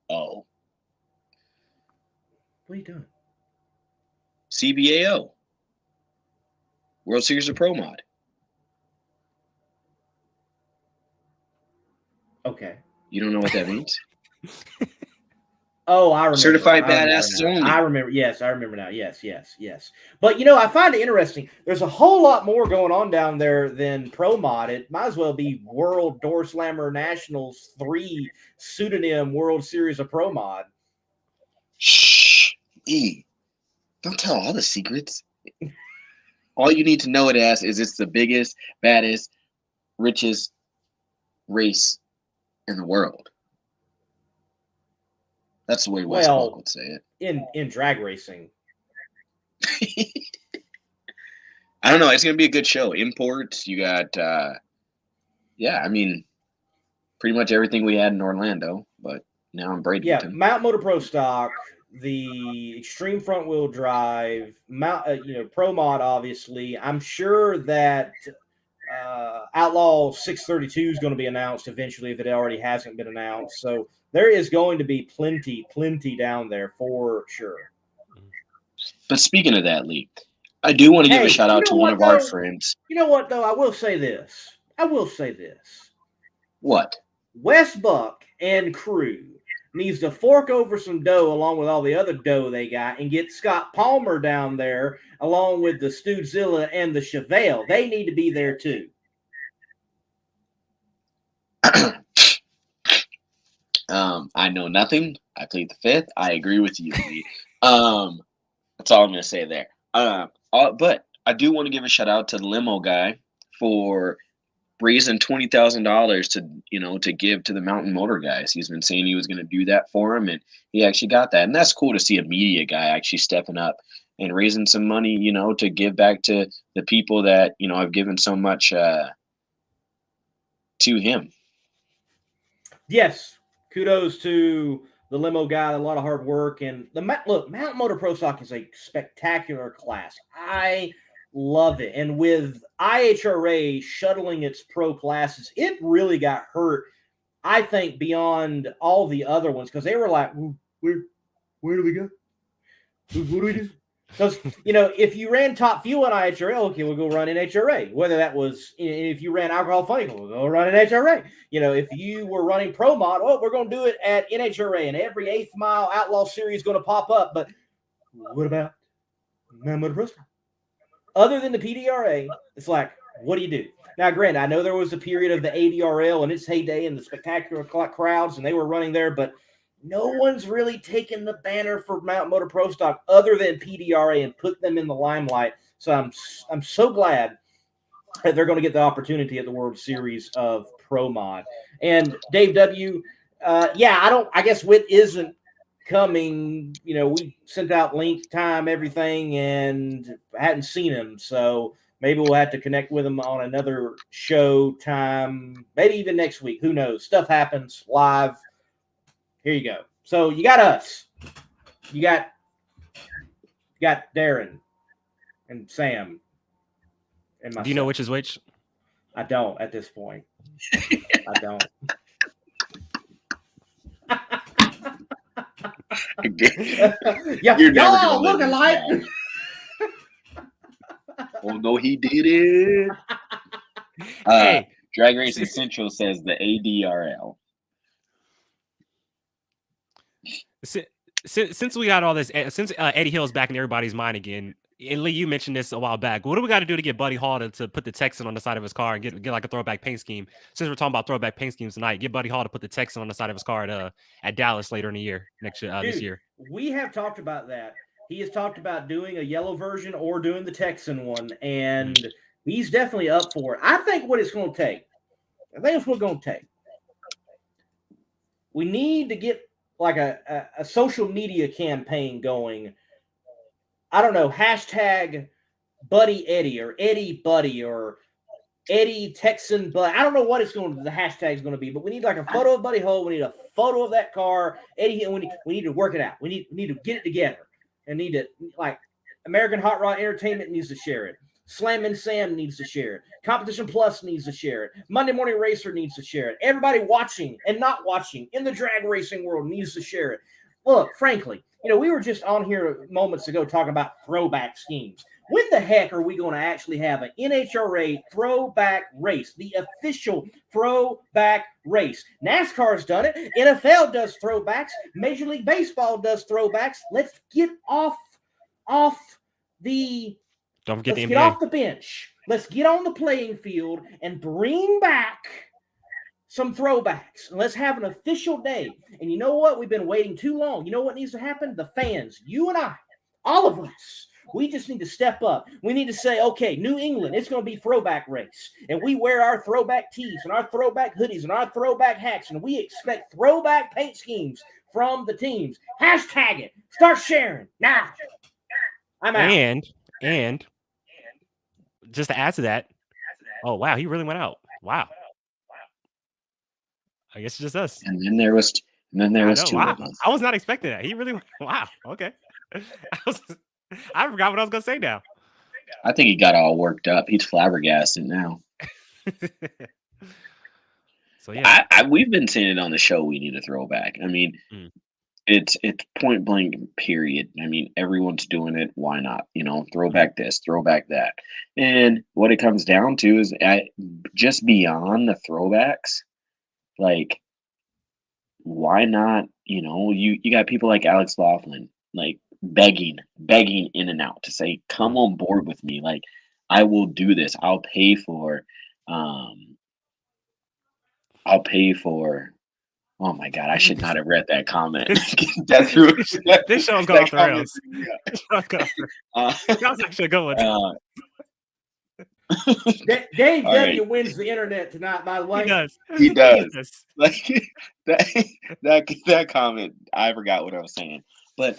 CBAO. What are you doing? CBAO. World Series of Pro Mod. Okay. You don't know what that means? Oh, I remember. Certified Badasses Only. I remember. Yes, I remember now. Yes. But, I find it interesting. There's a whole lot more going on down there than Pro Mod. It might as well be World Door Slammer Nationals 3 pseudonym World Series of Pro Mod. Shh. E. Don't tell all the secrets. All you need to know it as is it's the biggest, baddest, richest race in the world. That's the way West Block would say it. In drag racing. I don't know. It's going to be a good show. Imports, you got, I mean, pretty much everything we had in Orlando, but now in Bradenton. Yeah, Mount Motor Pro Stock, the Extreme Front Wheel Drive, Pro Mod, obviously. I'm sure that Outlaw 632 is going to be announced eventually if it already hasn't been announced. So there is going to be plenty down there for sure. But speaking of that, Lee, I do want to give a shout out to one of our friends. You know what, though? I will say this. What? Wes Buck and crew needs to fork over some dough along with all the other dough they got and get Scott Palmer down there along with the Studezilla and the Chevelle. They need to be there too. I know nothing. I plead the fifth. I agree with you, Lee. That's all I'm going to say there. But I do want to give a shout out to the limo guy for raising $20,000 to give to the Mountain Motor guys. He's been saying he was going to do that for him, and he actually got that. And that's cool to see a media guy actually stepping up and raising some money, to give back to the people that, have given so much to him. Yes. Kudos to the limo guy, a lot of hard work. And Mountain Motor Pro Stock is a spectacular class. I love it. And with IHRA shuttling its pro classes, it really got hurt, I think, beyond all the other ones, because they were like, where do we go? What do we do? Because, if you ran top fuel in IHRA, okay, we'll go run NHRA. Whether that was, if you ran alcohol funny, we'll go run NHRA. If you were running Pro Mod, we're going to do it at NHRA, and every 8th Mile Outlaw Series is going to pop up. But what about Motor Pro Stock? Other than the PDRA, it's like, what do you do? Now, granted, I know there was a period of the ADRL in its heyday and the spectacular crowds, and they were running there, but no one's really taken the banner for Mountain Motor Pro Stock other than PDRA and put them in the limelight. So I'm so glad that they're going to get the opportunity at the World Series of Pro Mod. And Dave W., I guess Whit isn't coming. We sent out link time, everything, and hadn't seen him. So maybe we'll have to connect with him on another show time, maybe even next week. Who knows? Stuff happens live. Here you go. So you got us. You got Darren and Sam and myself. Do you know which is which? I don't at this point. I don't. Y'all look alike. Oh no, he did it. Hey, Drag Racing Central says the ADRL. Since we got all this, since Eddie Hill's back in everybody's mind again, and Lee, you mentioned this a while back. What do we got to do to get Buddy Hall to put the Texan on the side of his car and get like a throwback paint scheme? Since we're talking about throwback paint schemes tonight, get Buddy Hall to put the Texan on the side of his car at Dallas later in the year, this year. We have talked about that. He has talked about doing a yellow version or doing the Texan one, and he's definitely up for it. I think what it's going to take. We need to get like a social media campaign going. I don't know, hashtag Buddy Eddie or Eddie Buddy or Eddie Texan Buddy. I don't know what the hashtag is going to be, but we need like a photo of Buddy Ho. We need a photo of that car. Eddie, we need to work it out. We need to get it together and need to, like, American Hot Rod Entertainment needs to share it. Slammin' Sam needs to share it. Competition Plus needs to share it. Monday Morning Racer needs to share it. Everybody watching and not watching in the drag racing world needs to share it. Look, frankly, we were just on here moments ago talking about throwback schemes. When the heck are we going to actually have an NHRA throwback race, the official throwback race? NASCAR's done it. NFL does throwbacks. Major League Baseball does throwbacks. Let's get off the Don't forget the NBA. Get off the bench. Let's get on the playing field and bring back some throwbacks. And let's have an official day. And you know what? We've been waiting too long. You know what needs to happen? The fans, you and I, all of us, we just need to step up. We need to say, okay, New England, it's going to be throwback race. And we wear our throwback tees and our throwback hoodies and our throwback hats. And we expect throwback paint schemes from the teams. Hashtag it. Start sharing now. I'm out. And just to add to that, oh wow, he really went out. Wow. I guess it's just us. And then there was two wow. of us. I was not expecting that. He really went. Wow. Okay. I forgot what I was gonna say now. I think he got all worked up. He's flabbergasted now. So yeah, we've been saying it on the show. We need a throwback. I mean, it's point blank. Period. I mean, everyone's doing it. Why not? Throwback this, throwback that. And what it comes down to is just beyond the throwbacks. Like, why not? You got people like Alex Loftin, like begging in and out to say, come on board with me. Like, I will do this. I'll pay for. Oh my God! I should not have read that comment. This show's going off the rails. That was actually a good one. Dave W wins the internet tonight, by the way. He does. Like that comment, I forgot what I was saying. But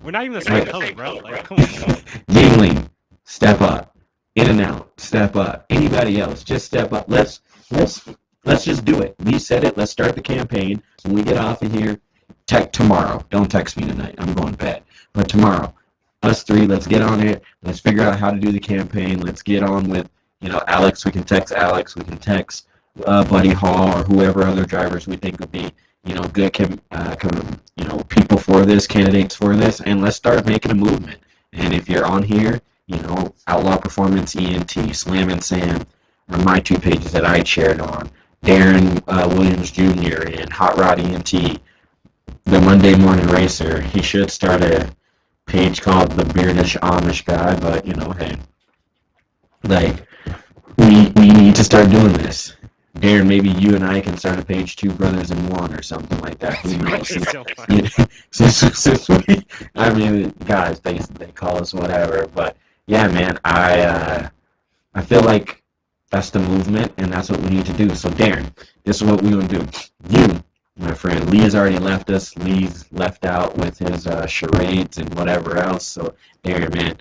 we're not even the same color, bro. Like, come on. Yingling, step up. In and out, step up. Anybody else, just step up. Let's just do it. We said it. Let's start the campaign. When we get off of here, tomorrow. Don't text me tonight. I'm going to bed. But tomorrow, us three, let's get on it. Let's figure out how to do the campaign. Let's get on with, Alex. We can text Alex. We can text Buddy Hall or whoever other drivers we think would be, good, people for this, candidates for this, and let's start making a movement. And if you're on here, Outlaw Performance ENT, Slam and Sam are my two pages that I shared on. Darren Williams Jr. and Hot Rod ENT, the Monday Morning Racer. He should start a page called the Beardish Amish Guy, but hey, like we need to start doing this. Darren, maybe you and I can start a page, Two Brothers in One, or something like that. Who knows? I mean, guys, they call us whatever, but yeah, man, I feel like that's the movement, and that's what we need to do. So, Darren, this is what we're going to do. You, my friend, Lee has already left us. Lee's left out with his charades and whatever else. So, Darren, man,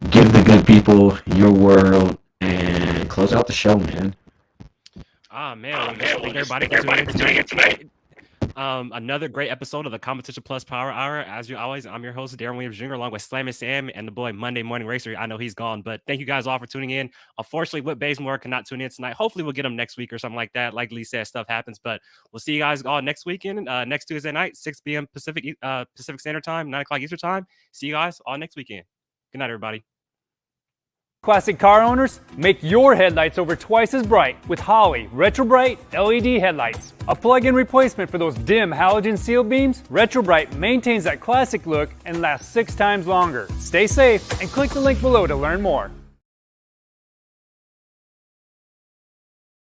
give the good people your world and close out the show, man. Man, thank everybody for tuning in tonight. Another great episode of the Competition Plus Power Hour. As you always, I'm your host, Darren Williams Jr., along with Slam and Sam and the boy Monday Morning Racer. I know he's gone, but thank you guys all for tuning in. Unfortunately, Whit Bazemore cannot tune in tonight. Hopefully, we'll get him next week or something like that. Like Lee said, stuff happens, but we'll see you guys all next weekend, next Tuesday night, 6 p.m. Pacific Standard Time, 9 o'clock Eastern Time. See you guys all next weekend. Good night, everybody. Classic car owners, make your headlights over twice as bright with Holley Retro Bright LED headlights. A plug-in replacement for those dim halogen seal beams, Retro Bright maintains that classic look and lasts 6 times longer. Stay safe and click the link below to learn more.